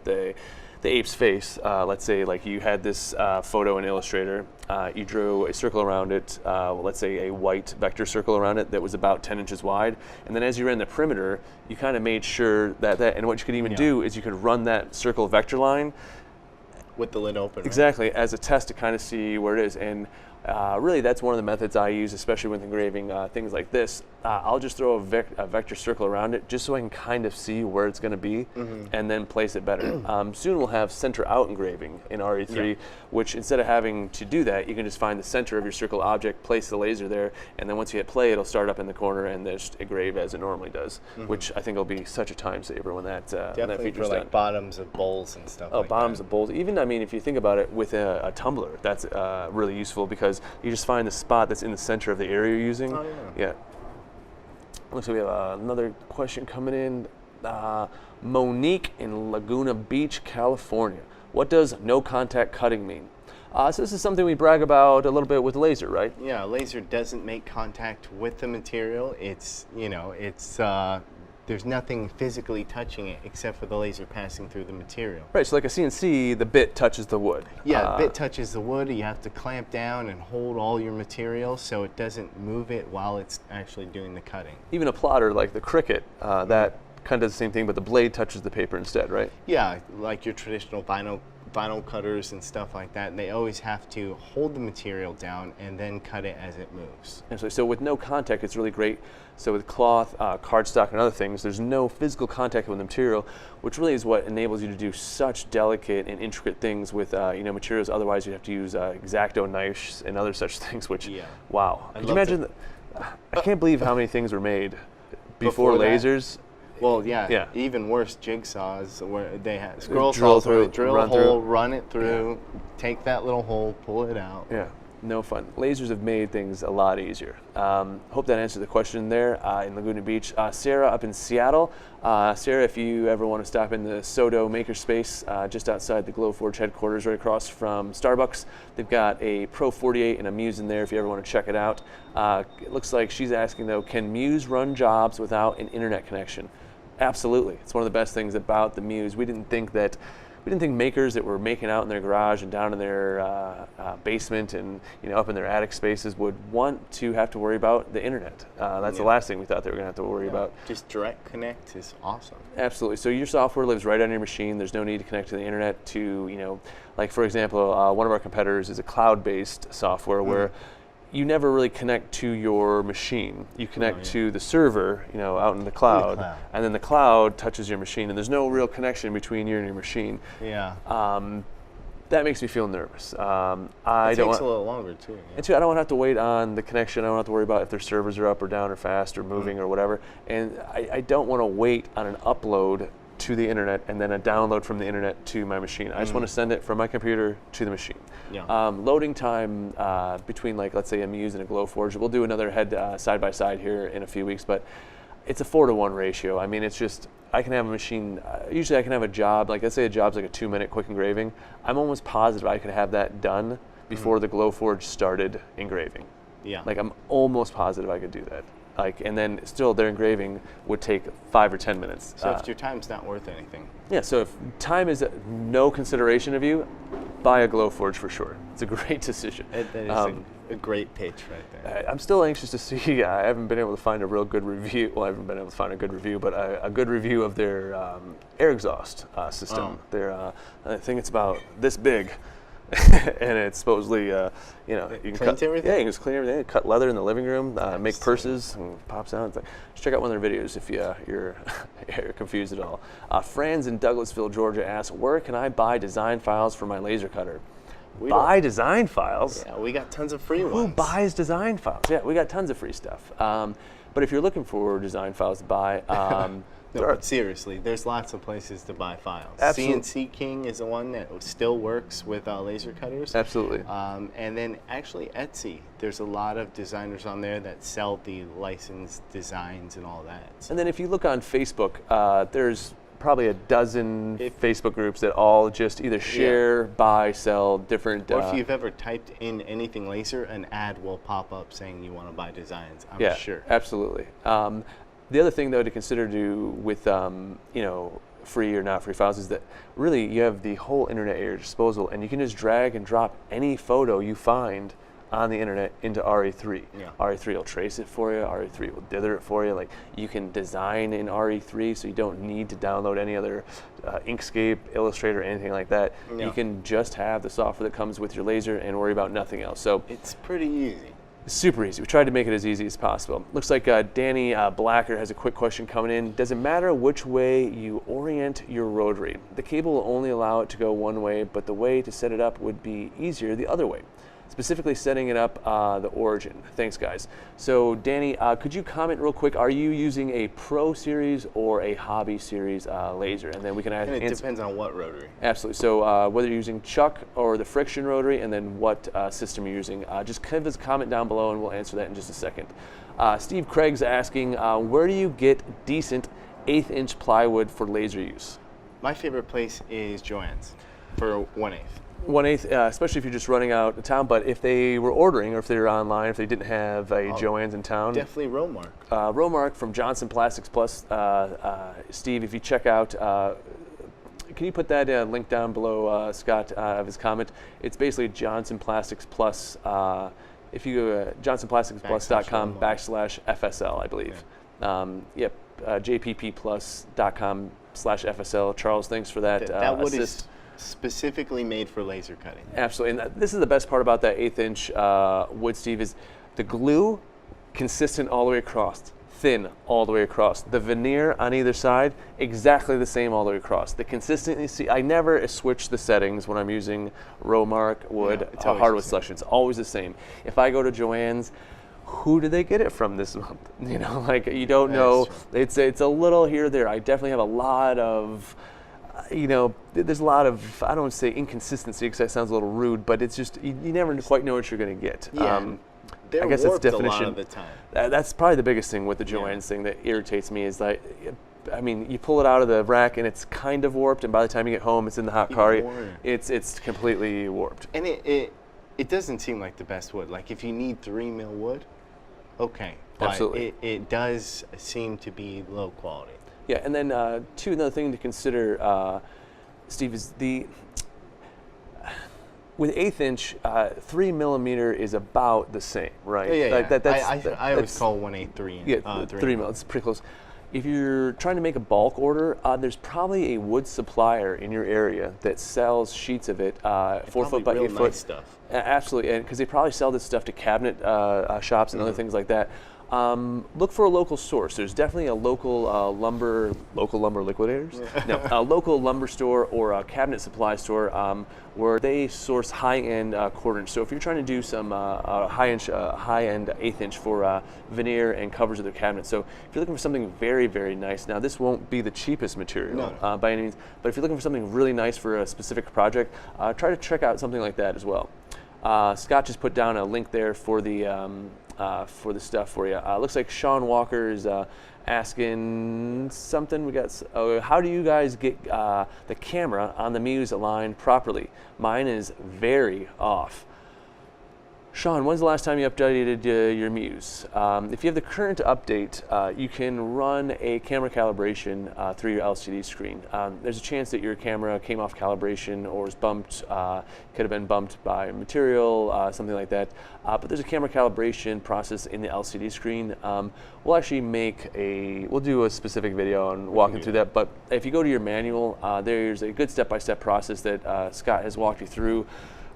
the ape's face. Let's say like you had this photo in Illustrator, you drew a circle around it, let's say a white vector circle around it that was about 10 inches wide, and then as you ran the perimeter, you kind of made sure that and what you could even do is you could run that circle vector line With the lid open, right? exactly as a test to kind of see where it is. And really that's one of the methods I use, especially with engraving things like this. I'll just throw a vector circle around it just so I can kind of see where it's going to be and then place it better. Soon we'll have center out engraving in RE3, which instead of having to do that, you can just find the center of your circle object, place the laser there, and then once you hit play, it'll start up in the corner and just engrave as it normally does, which I think will be such a time saver when that Definitely feature's for like done. bottoms of bowls and stuff like Bottoms that. of bowls. Even, I mean, if you think about it with a tumbler, that's really useful because you just find the spot that's in the center of the area you're using. Oh, yeah. Looks like we have another question coming in. Monique in Laguna Beach, California. What does no contact cutting mean? So this is something we brag about a little bit with laser, right? Yeah, laser doesn't make contact with the material. It's, there's nothing physically touching it except for the laser passing through the material. Right, so like a CNC, the bit touches the wood. Yeah, the bit touches the wood. You have to clamp down and hold all your material so it doesn't move it while it's actually doing the cutting. Even a plotter like the Cricut, that kind of does the same thing, but the blade touches the paper instead, right? Yeah, like your traditional vinyl cutters and stuff like that. They always have to hold the material down and then cut it as it moves. And so with no contact, it's really great. So with cloth, cardstock, and other things, there's no physical contact with the material, which really is what enables you to do such delicate and intricate things with materials. Otherwise, you'd have to use X-Acto knives and other such things. Which, wow, could you imagine? I can't believe how many things were made before that? lasers. Well, yeah, even worse, jigsaws where they had scroll Drill saws where they through, drill a run hole, through. run it through, take that little hole, pull it out. Yeah, no fun. Lasers have made things a lot easier. Hope that answered the question there in Laguna Beach. Sarah up in Seattle. Sarah, if you ever want to stop in the Soto Makerspace just outside the Glowforge headquarters right across from Starbucks, they've got a Pro 48 and a Muse in there if you ever want to check it out. It looks like she's asking though, can Muse run jobs without an internet connection? Absolutely. It's one of the best things about the Muse. We didn't think makers that were making out in their garage and down in their basement and up in their attic spaces would want to have to worry about the internet. That's the last thing we thought they were going to have to worry about. Just direct connect is awesome. Absolutely. So your software lives right on your machine. There's no need to connect to the internet to, like for example, one of our competitors is a cloud-based software where you never really connect to your machine. You connect to the server, out in the cloud, and then the cloud touches your machine, and there's no real connection between you and your machine. Yeah. that makes me feel nervous. I It don't takes want, a little longer too. Yeah. and two, I don't want to have to wait on the connection. I don't have to worry about if their servers are up or down or fast or moving or whatever. And I don't want to wait on an upload to the internet and then a download from the internet to my machine. I just want to send it from my computer to the machine. Yeah. Loading time between, like, let's say a Muse and a Glowforge. We'll do another head side by side here in a few weeks, but it's a 4-to-1 ratio. I mean, it's just, I can have a machine, usually I can have a job, like let's say a job's like a 2-minute quick engraving. I'm almost positive I could have that done before the Glowforge started engraving. Yeah. Like, I'm almost positive I could do that. Like, and then still their engraving would take 5 or 10 minutes. So if your time's not worth anything. Yeah, so if time is no consideration of you, buy a Glowforge for sure. It's a great decision. That is a great pitch right there. I'm still anxious to see. I haven't been able to find a real good review. Well, I haven't been able to find a good review, but a good review of their air exhaust system. Their, I think it's about this big, and it's supposedly, you know, you can cleans cut everything? Yeah, you can just clean everything. Cut leather in the living room, make purses, and pops out. It's like, just check out one of their videos if you're confused at all. Franz in Douglasville, Georgia asks, where can I buy design files for my laser cutter? Buy design files? Yeah, we got tons of free ones. Who buys design files? Yeah, we got tons of free stuff. But if you're looking for design files to buy, No, but seriously, there's lots of places to buy files. Absolutely. CNC King is the one that still works with laser cutters. Absolutely. And then actually Etsy, there's a lot of designers on there that sell the licensed designs and all that. So And then if you look on Facebook, there's probably a dozen Facebook groups that all just either share, buy, sell different. or if you've ever typed in anything laser, an ad will pop up saying you want to buy designs. I'm sure. Absolutely. The other thing, though, to consider with you know, free or not free files is that really you have the whole internet at your disposal, and you can just drag and drop any photo you find on the internet into RIII. Yeah. RIII will trace it for you. RIII will dither it for you. Like, you can design in RIII, so you don't need to download any other Inkscape, Illustrator, anything like that. Yeah. You can just have the software that comes with your laser and worry about nothing else. So It's pretty easy. super easy. We tried to make it as easy as possible. Looks like Danny Blacker has a quick question coming in. Does it matter which way you orient your rotary? The cable will only allow it to go one way, but the way to set it up would be easier the other way. Specifically setting it up the origin. Thanks, guys. So Danny, could you comment real quick? Are you using a Pro Series or a Hobby Series laser? And then we can And it depends on what rotary. Absolutely. So whether you're using Chuck or the friction rotary, and then what system you're using, just give us a comment down below and we'll answer that in just a second. Steve Craig's asking, where do you get decent 1/8" plywood for laser use? My favorite place is Joann's for 1/8. 1/8, especially if you're just running out of town, but if they were ordering or if they were online, if they didn't have a Joann's in town. Definitely Romark. Romark from Johnson Plastics Plus. Steve, if you check out, can you put that link down below, Scott, of his comment? It's basically Johnson Plastics Plus. If you go to johnsonplasticsplus.com/FSL, I believe. Yep, jppplus.com/FSL. Charles, thanks for that. That wood assist. is specifically made for laser cutting. Absolutely, and this is the best part about that 1/8" wood, Steve, is the glue consistent all the way across, thin all the way across. The veneer on either side, exactly the same all the way across. The consistency, I never switch the settings when I'm using Romark wood, it's always hardwood the same. selection. It's always the same. If I go to Joann's, who did they get it from this month? You know, like, you don't know. It's a little here or there. I definitely have a lot of, you know, there's a lot of, I don't want to say inconsistency because that sounds a little rude, but it's just, you never quite know what you're going to get. Yeah, they're I guess that's warped a definition. lot of the time. That's probably the biggest thing with the Joann's thing that irritates me is that, I mean, you pull it out of the rack and it's kind of warped, and by the time you get home, it's in the hot car. more. It's completely warped. And it doesn't seem like the best wood. Like, if you need 3 mil wood, okay. But Absolutely. it does seem to be low quality. Yeah, and then another thing to consider, Steve, is with 1/8", 3 millimeter is about the same, right? Yeah. Like I always call 1/8 3. Yeah, 3 mil. It's pretty close. If you're trying to make a bulk order, there's probably a wood supplier in your area that sells sheets of it, 4 foot by 8 foot. Nice stuff. Absolutely, and because they probably sell this stuff to cabinet shops and other things like that. look for a local source. There's definitely a local local lumber liquidators. No, a local lumber store or a cabinet supply store where they source high-end quarter-inch. So if you're trying to do some high-end 1/8 inch for veneer and covers of their cabinet, so if you're looking for something very, very nice, now this won't be the cheapest material by any means, but if you're looking for something really nice for a specific project, try to check out something like that as well. Scott just put down a link there for the stuff for you. Looks like Sean Walker is asking something. We got, how do you guys get the camera on the Muse aligned properly? Mine is very off. Sean, when's the last time you updated your Muse? If you have the current update, you can run a camera calibration through your LCD screen. There's a chance that your camera came off calibration or was bumped, could have been bumped by material, something like that. But there's a camera calibration process in the LCD screen. We'll actually we'll do a specific video on walking through that. But if you go to your manual, there's a good step-by-step process that Scott has walked you through.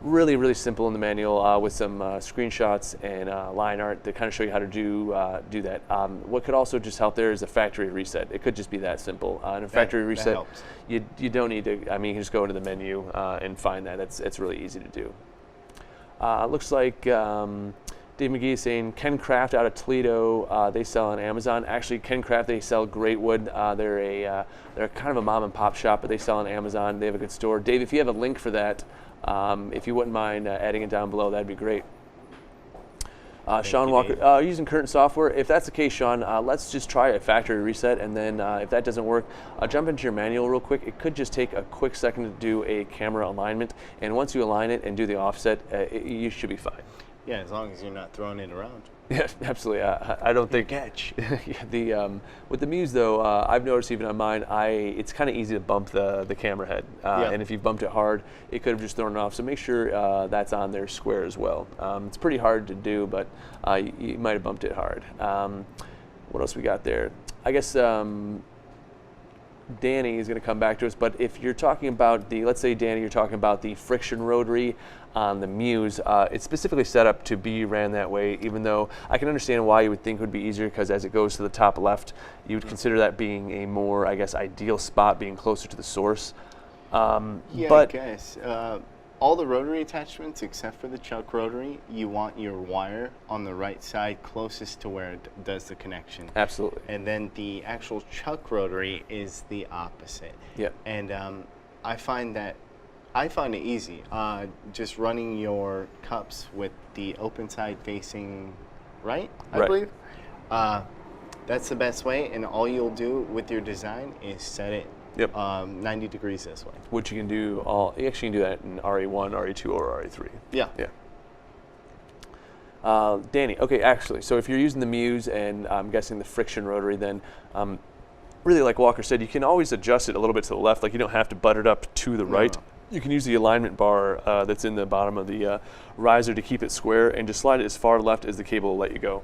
Really, really simple in the manual with some screenshots and line art that kind of show you how to do that. What could also just help there is a factory reset. It could just be that simple. And a factory reset, you don't need to. I mean, you can just go into the menu and find that. It's really easy to do. Looks like Dave McGee is saying Ken Craft out of Toledo. They sell on Amazon. Actually, Ken Craft, they sell great wood. They're kind of a mom and pop shop, but they sell on Amazon. They have a good store. Dave, if you have a link for that. If you wouldn't mind adding it down below, that'd be great. Sean Walker, using current software. If that's the case, Sean, let's just try a factory reset, and then if that doesn't work, jump into your manual real quick. It could just take a quick second to do a camera alignment, and once you align it and do the offset, you should be fine. Yeah, as long as you're not throwing it around. Yeah, absolutely. I don't think catch. With the Muse though, I've noticed even on mine, it's kind of easy to bump the camera head, and if you bumped it hard, it could have just thrown it off. So make sure that's on there square as well. It's pretty hard to do, but you might have bumped it hard. What else we got there? I guess Danny is going to come back to us, but if you're talking about let's say Danny, you're talking about the friction rotary on the Muse, it's specifically set up to be ran that way, even though I can understand why you would think it would be easier, because as it goes to the top left, you would consider that being a more, I guess, ideal spot, being closer to the source. Yeah, but I guess. All the rotary attachments, except for the chuck rotary, you want your wire on the right side closest to where it does the connection. Absolutely. And then the actual chuck rotary is the opposite. Yep. And I find it easy. Just running your cups with the open side facing right, I believe. That's the best way, and all you'll do with your design is set it 90 degrees this way. Which you can do you actually can do that in RIII, RIII, or RIII. Yeah. Yeah. Danny, okay, actually, so if you're using the Muse and I'm guessing the friction rotary, then really, like Walker said, you can always adjust it a little bit to the left. Like, you don't have to butt it up to the right. You can use the alignment bar that's in the bottom of the riser to keep it square, and just slide it as far left as the cable will let you go.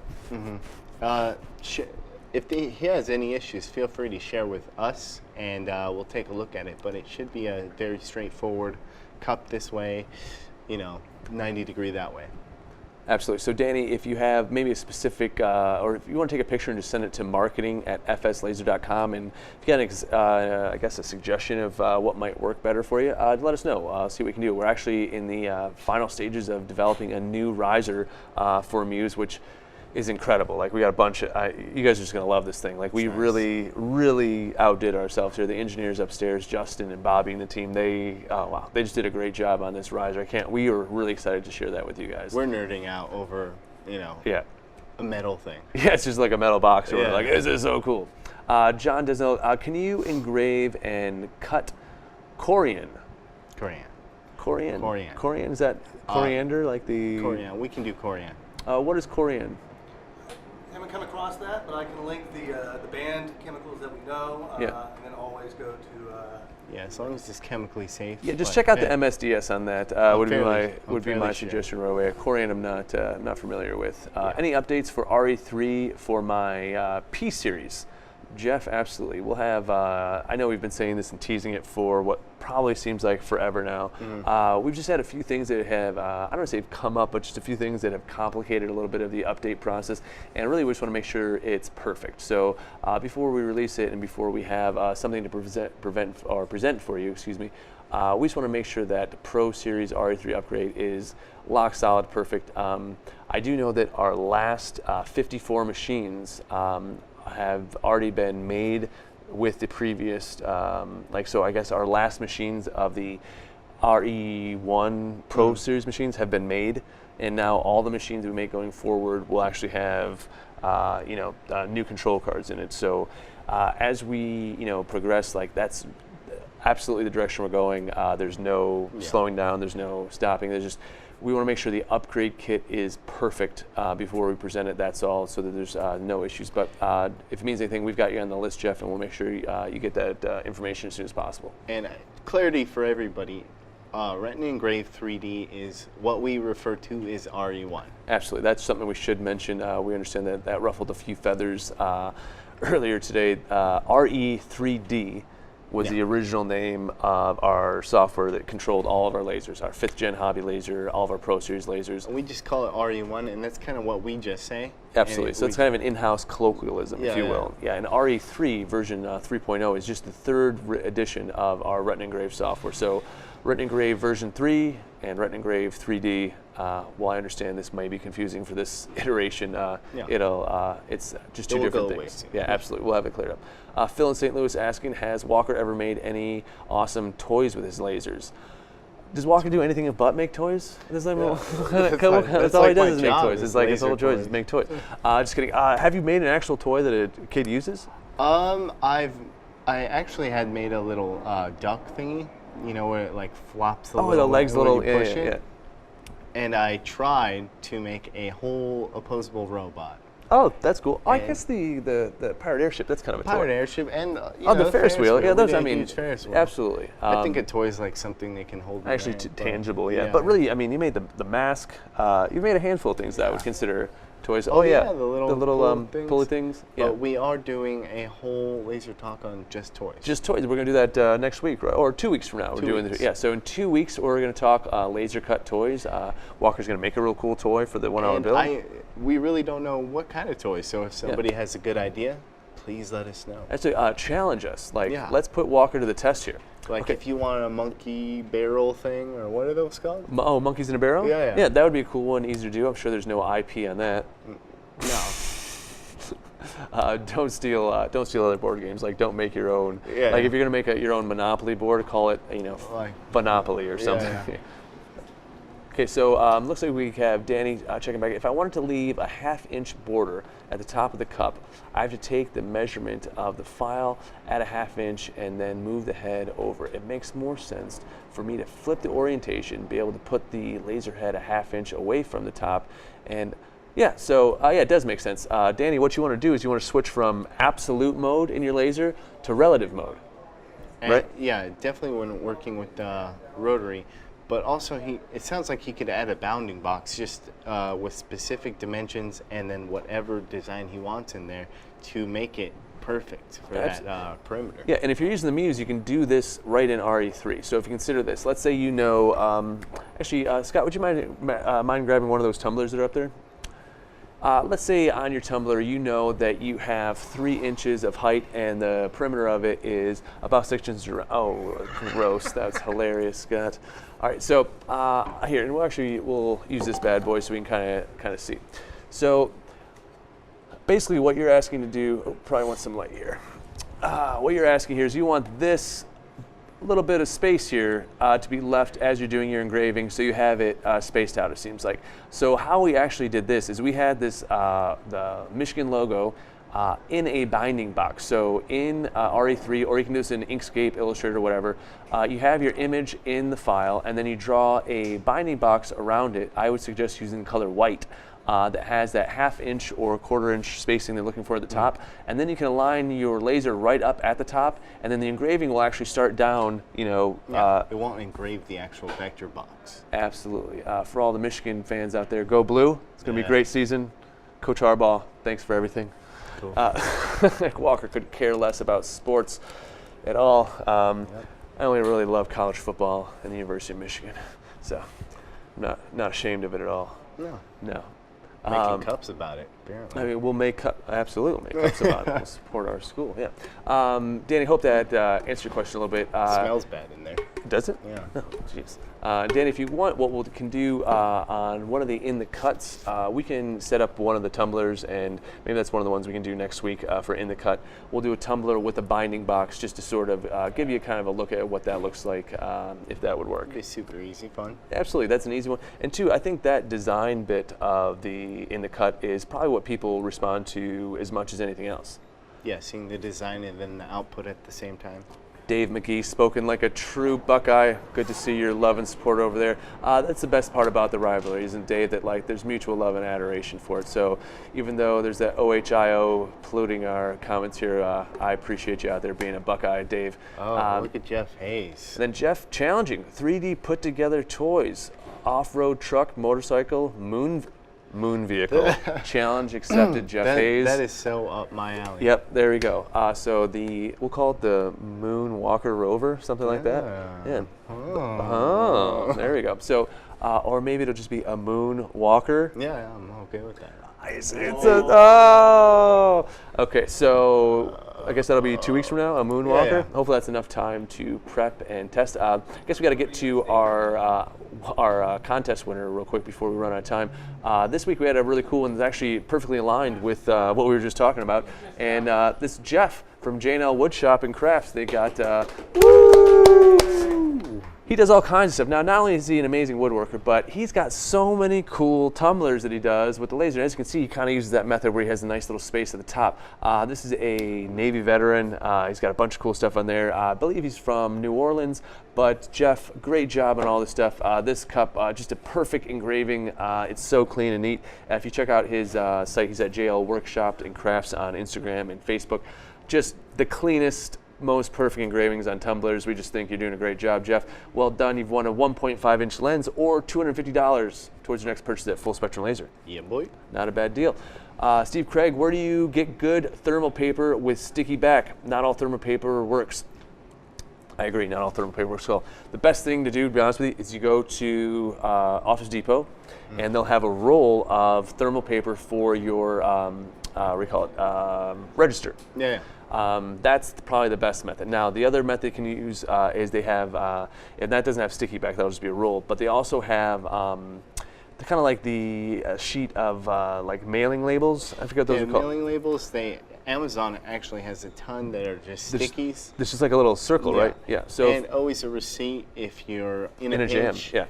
If he has any issues, feel free to share with us, and we'll take a look at it. But it should be a very straightforward cup this way, 90 degree that way. Absolutely. So Danny, if you have maybe a specific, or if you want to take a picture and just send it to marketing@fslaser.com, and if you got, I guess, a suggestion of what might work better for you, let us know. See what we can do. We're actually in the final stages of developing a new riser for Muse, which is incredible. Like, we got a bunch of, you guys are just going to love this thing. Like, we really, really outdid ourselves here. The engineers upstairs, Justin and Bobby and the team, they just did a great job on this riser. We are really excited to share that with you guys. We're nerding out over, a metal thing. Yeah, it's just like a metal box. We're like, this is so cool. John does know, can you engrave and cut corian? Corian, is that coriander, like the... Corian, we can do corian. What is corian? Haven't come across that, but I can link the banned chemicals that we know, and then always go to... as long as it's chemically safe. Yeah, just check out the MSDS on that. Would be my suggestion right away. Corian, I'm not familiar with. Any updates for RIII for my P series? Jeff, absolutely. We'll have. I know we've been saying this and teasing it for probably seems like forever now. We've just had a few things that have, I don't want to say have come up, but just a few things that have complicated a little bit of the update process. And really, we just want to make sure it's perfect. So before we release it and before we have something to present for you, excuse me, we just want to make sure that the Pro Series RIII upgrade is lock solid, perfect. I do know that our last 54 machines have already been made with the previous, so I guess our last machines of the RIII Pro Series machines have been made, and now all the machines we make going forward will actually have, new control cards in it. So as we, progress, like that's absolutely the direction we're going. There's no slowing down. There's no stopping. There's just, we want to make sure the upgrade kit is perfect before we present it, that's all, so that there's no issues. But if it means anything, we've got you on the list, Jeff, and we'll make sure you get that information as soon as possible. And clarity for everybody, Retina Engraved 3D is what we refer to as RE1. Absolutely, that's something we should mention. We understand that that ruffled a few feathers earlier today. RE3D was the original name of our software that controlled all of our lasers, our 5th gen hobby laser, all of our Pro Series lasers. We just call it RE1, and that's kind of what we just say. Absolutely, so it's kind of an in-house colloquialism, if you will. Yeah, and RE3 version 3.0 is just the 3rd edition of our Retina Engraved software. So Retina Engraved version 3 and Retina Engraved 3D, while I understand this may be confusing for this iteration, it's just two different things. Yeah, absolutely, we'll have it cleared up. Phil in St. Louis asking, has Walker ever made any awesome toys with his lasers? Does Walker do anything but make toys? That's all he does is make toys. It's like his whole joy is make toys. Just kidding. Have you made an actual toy that a kid uses? I actually had made a little duck thingy, where it like flops the the legs when little, you push it. And I tried to make a whole opposable robot. Oh, that's cool. I guess the pirate airship, that's kind of a toy. Pirate airship and the Ferris wheel. Yeah, those, Ferris wheel. Absolutely. I think a toy is like something they can hold. Actually, tangible, yeah. But really, you made the mask. You made a handful of things that I would consider toys. The little pulley things. But we are doing a whole laser talk on just toys. Just toys. We're going to do that next week, right? Or 2 weeks from now. So in 2 weeks, we're going to talk laser cut toys. Walker's going to make a real cool toy for the 1 hour build. We really don't know what kind of toys, so if somebody has a good idea, please let us know. Actually, challenge us. Let's put Walker to the test here. If you want a monkey barrel thing, or what are those called? Monkeys in a barrel? Yeah, that would be a cool one, easy to do. I'm sure there's no IP on that. No. Don't steal other board games. Don't make your own. If you're gonna make your own Monopoly board, call it Monopoly or something. Yeah. Okay, so looks like we have Danny checking back. If I wanted to leave a 1/2-inch border at the top of the cup, I have to take the measurement of the file at a 1/2 inch and then move the head over. It makes more sense for me to flip the orientation, be able to put the laser head a 1/2 inch away from the top, and it does make sense. Danny, what you want to do is you want to switch from absolute mode in your laser to relative mode, right? Yeah, definitely when working with Rotary. But also, it sounds like he could add a bounding box just with specific dimensions and then whatever design he wants in there to make it perfect for that perimeter. Yeah, and if you're using the Muse, you can do this right in RE3. So if you consider this, let's say Scott, would you mind grabbing one of those tumblers that are up there? Let's say on your tumbler, you know that you have 3 inches of height and the perimeter of it is about 6 inches around. Oh, gross. That's hilarious, Scott. All right, so here, and we'll use this bad boy so we can kind of see. So basically what you're asking to do, probably want some light here. What you're asking here is you want this little bit of space here to be left as you're doing your engraving, so you have it spaced out, it seems like. So how we actually did this is we had this the Michigan logo in a binding box. So in RE3, or you can do this in Inkscape, Illustrator, whatever, you have your image in the file, and then you draw a binding box around it. I would suggest using the color white. That has that 1/2 inch or 1/4 inch spacing they're looking for at the top, and then you can align your laser right up at the top, and then the engraving will actually start down. It won't engrave the actual vector box. Absolutely. For all the Michigan fans out there, go blue! It's going to be a great season. Coach Harbaugh, thanks for everything. Cool. Walker could care less about sports at all. I only really love college football and the University of Michigan, so I'm not ashamed of it at all. No. No. Making cups about it, apparently. I mean, we'll make absolutely make cups about it. We'll support our school. Yeah. Danny, hope that answered your question a little bit. Smells bad in there. Does it? Yeah. Oh, jeez. Danny, if you want, what we can do on one of the in the cuts, we can set up one of the tumblers, and maybe that's one of the ones we can do next week for in the cut. We'll do a tumbler with a binding box just to sort of give you kind of a look at what that looks like, if that would work. It'd be super easy, fun. Absolutely, that's an easy one. And two, I think that design bit of the in the cut is probably what people respond to as much as anything else. Yeah, seeing the design and then the output at the same time. Dave McGee, spoken like a true Buckeye. Good to see your love and support over there. That's the best part about the rivalry, isn't Dave? That like there's mutual love and adoration for it. So even though there's that OHIO polluting our comments here, I appreciate you out there being a Buckeye, Dave. Oh, look at Jeff Hayes. And then Jeff challenging 3D put together toys, off-road truck, motorcycle, moon vehicle. Challenge accepted, Jeff Hayes. That is so up my alley. Yep, there we go. So we'll call it the Moon Walker Rover, something like that. Yeah. Oh, there we go. So, or maybe it'll just be a Moon Walker. Yeah, I'm okay with that. Okay, so I guess that'll be 2 weeks from now, a Moon Walker. Yeah. Hopefully that's enough time to prep and test. I guess we got to get to our contest winner real quick before we run out of time. This week we had a really cool one that's actually perfectly aligned with what we were just talking about. And this is Jeff from J&L Woodshop and Crafts. They got, he does all kinds of stuff. Now, not only is he an amazing woodworker, but he's got so many cool tumblers that he does with the laser. As you can see, he kind of uses that method where he has a nice little space at the top. This is a Navy veteran. He's got a bunch of cool stuff on there. I believe he's from New Orleans, but Jeff, great job on all this stuff. This cup, just a perfect engraving. It's so clean and neat. If you check out his site, he's at JL Workshop and Crafts on Instagram and Facebook. Just the cleanest, most perfect engravings on tumblers. We just think you're doing a great job, Jeff. Well done. You've won a 1.5-inch lens or $250 towards your next purchase at Full Spectrum Laser. Yeah, boy. Not a bad deal. Steve Craig, where do you get good thermal paper with sticky back? Not all thermal paper works. I agree, not all thermal paper works well. The best thing to do, to be honest with you, is you go to Office Depot, and they'll have a roll of thermal paper for your, what do you call it, register. Yeah. That's probably the best method. Now, the other method you can use is they have, and that doesn't have sticky back, that'll just be a roll, but they also have kind of like the sheet of like mailing labels. I forget what those are called. Mailing labels, Amazon actually has a ton that are just stickies. This is like a little circle, right? Yeah. So and always a receipt if you're in a jam. pinch. Yeah.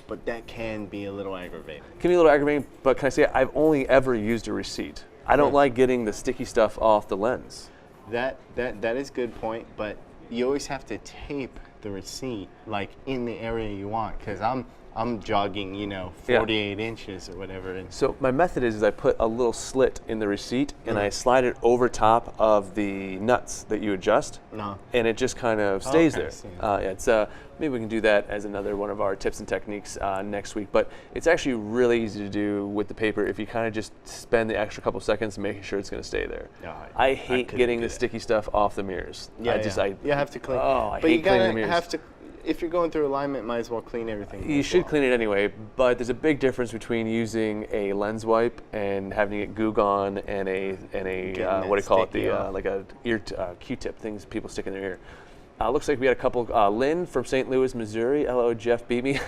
But that can be a little aggravating. Can be a little aggravating, but can I say I've only ever used a receipt. I don't like getting the sticky stuff off the lens. That is a good point, but you always have to tape the receipt like in the area you want, because I'm jogging, 48 inches or whatever. And so my method is I put a little slit in the receipt and I slide it over top of the nuts that you adjust, and it just kind of stays there. It's maybe we can do that as another one of our tips and techniques next week. But it's actually really easy to do with the paper if you kind of just spend the extra couple seconds making sure it's going to stay there. I hate getting the sticky stuff off the mirrors. You have to clean. I hate cleaning the mirrors. If you're going through alignment, might as well clean everything. You should clean it anyway, but there's a big difference between using a lens wipe and having it Goo Gone and a what do you call it? Like a ear Q-tip, things people stick in their ear. Looks like we had a couple. Lynn from St. Louis, Missouri. Hello, Jeff beat me.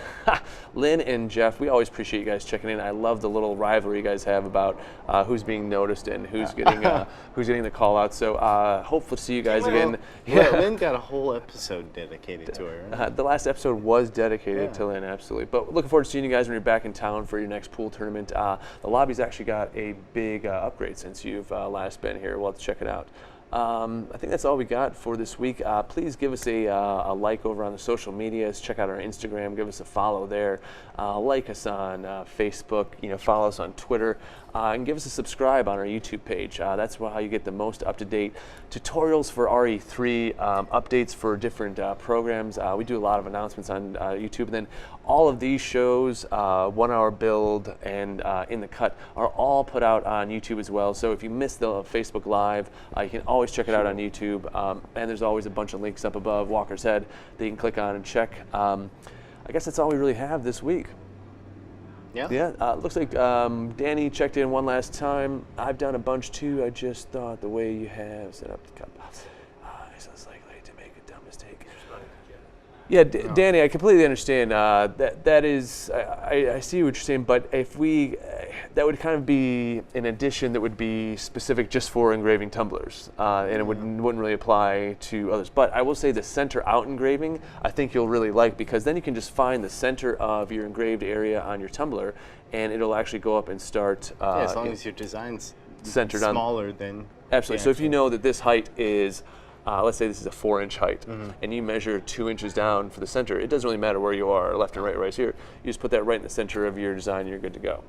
Lynn and Jeff, we always appreciate you guys checking in. I love the little rivalry you guys have about who's being noticed and who's getting the call out. So hopefully see you guys again. Lynn got a whole episode dedicated to her. Right? The last episode was dedicated to Lynn, absolutely. But looking forward to seeing you guys when you're back in town for your next pool tournament. The lobby's actually got a big upgrade since you've last been here. We'll have to check it out. I think that's all we got for this week. Please give us a like over on the social medias. Check out our Instagram. Give us a follow there. Like us on Facebook. Follow us on Twitter. And give us a subscribe on our YouTube page. That's how you get the most up-to-date tutorials for RIII, updates for different programs. We do a lot of announcements on YouTube. And then all of these shows, 1 Hour Build and In the Cut, are all put out on YouTube as well. So if you missed the Facebook Live, you can always always check it out on YouTube. And there's always a bunch of links up above Walker's head that you can click on and check. I guess that's all we really have this week. Yeah. Yeah, looks like Danny checked in one last time. I've done a bunch too. I just thought the way you have set up the cup is less likely to make a dumb mistake. Yeah, Danny, I completely understand. That is, I see what you're saying, but if we, that would kind of be an addition that would be specific just for engraving tumblers, and it wouldn't really apply to others. But I will say the center out engraving, I think you'll really like, because then you can just find the center of your engraved area on your tumbler, and it'll actually go up and start. Yeah, as long as your design's centered smaller than. Absolutely. Yeah, so if you know that this height is, let's say this is a 4-inch height, and you measure 2 inches down for the center, it doesn't really matter where you are, left and right here. You just put that right in the center of your design, and you're good to go.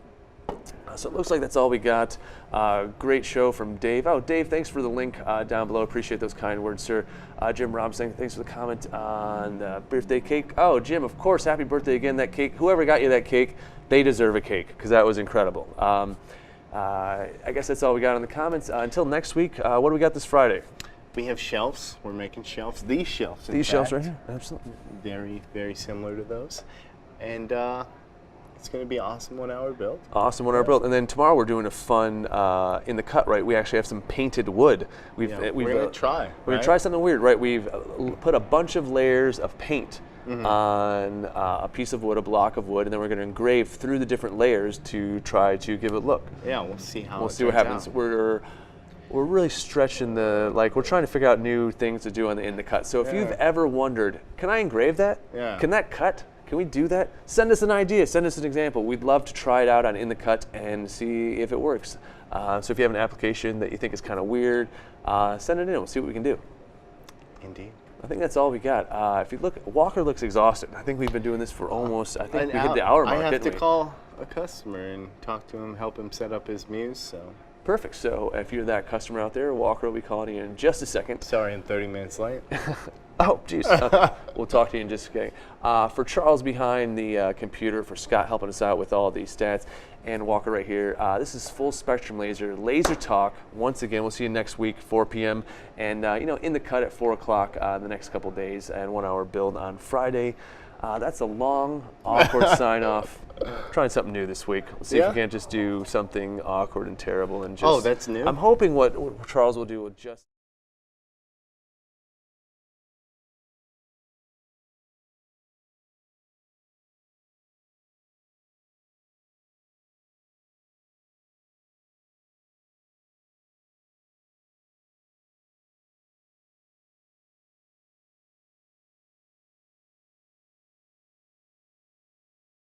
So it looks like that's all we got. Great show from Dave. Oh, Dave, thanks for the link down below. Appreciate those kind words, sir. Jim Robinson, thanks for the comment on the birthday cake. Oh, Jim, of course, happy birthday again. That cake, whoever got you that cake, they deserve a cake, because that was incredible. I guess that's all we got in the comments. Until next week, what do we got this Friday? We have shelves. We're making shelves. These shelves. These shelves right here. Absolutely. Very, very similar to those. And it's going to be an awesome 1 hour build. Awesome 1 hour build. And then tomorrow we're doing a fun, in the cut, right? We actually have some painted wood. We're going to try. We're going to try something weird, right? We've put a bunch of layers of paint on a piece of wood, a block of wood, and then we're going to engrave through the different layers to try to give it a look. Yeah, we'll see how We'll see what happens. We're really stretching we're trying to figure out new things to do on the in the cut. So if you've ever wondered, can I engrave that? Yeah. Can that cut? Can we do that? Send us an idea. Send us an example. We'd love to try it out on in the cut and see if it works. So if you have an application that you think is kind of weird, send it in. We'll see what we can do. Indeed. I think that's all we got. If you look, Walker looks exhausted. I think we've been doing this for almost, I think we hit the hour mark, I have didn't to we? call a customer and talk to him, help him set up his Muse, so. Perfect. So if you're that customer out there, Walker will be calling you in just a second. Sorry, I'm 30 minutes late. Oh, geez. We'll talk to you in just a second. For Charles behind the computer, for Scott helping us out with all these stats, and Walker right here, this is Full Spectrum Laser Talk. Once again, we'll see you next week, 4 p.m. And, in the cut at 4 o'clock the next couple days, and 1 hour build on Friday. That's a long, awkward sign-off. Trying something new this week. Let's see if we can't just do something awkward and terrible and just. Oh, that's new? I'm hoping what Charles will do will just.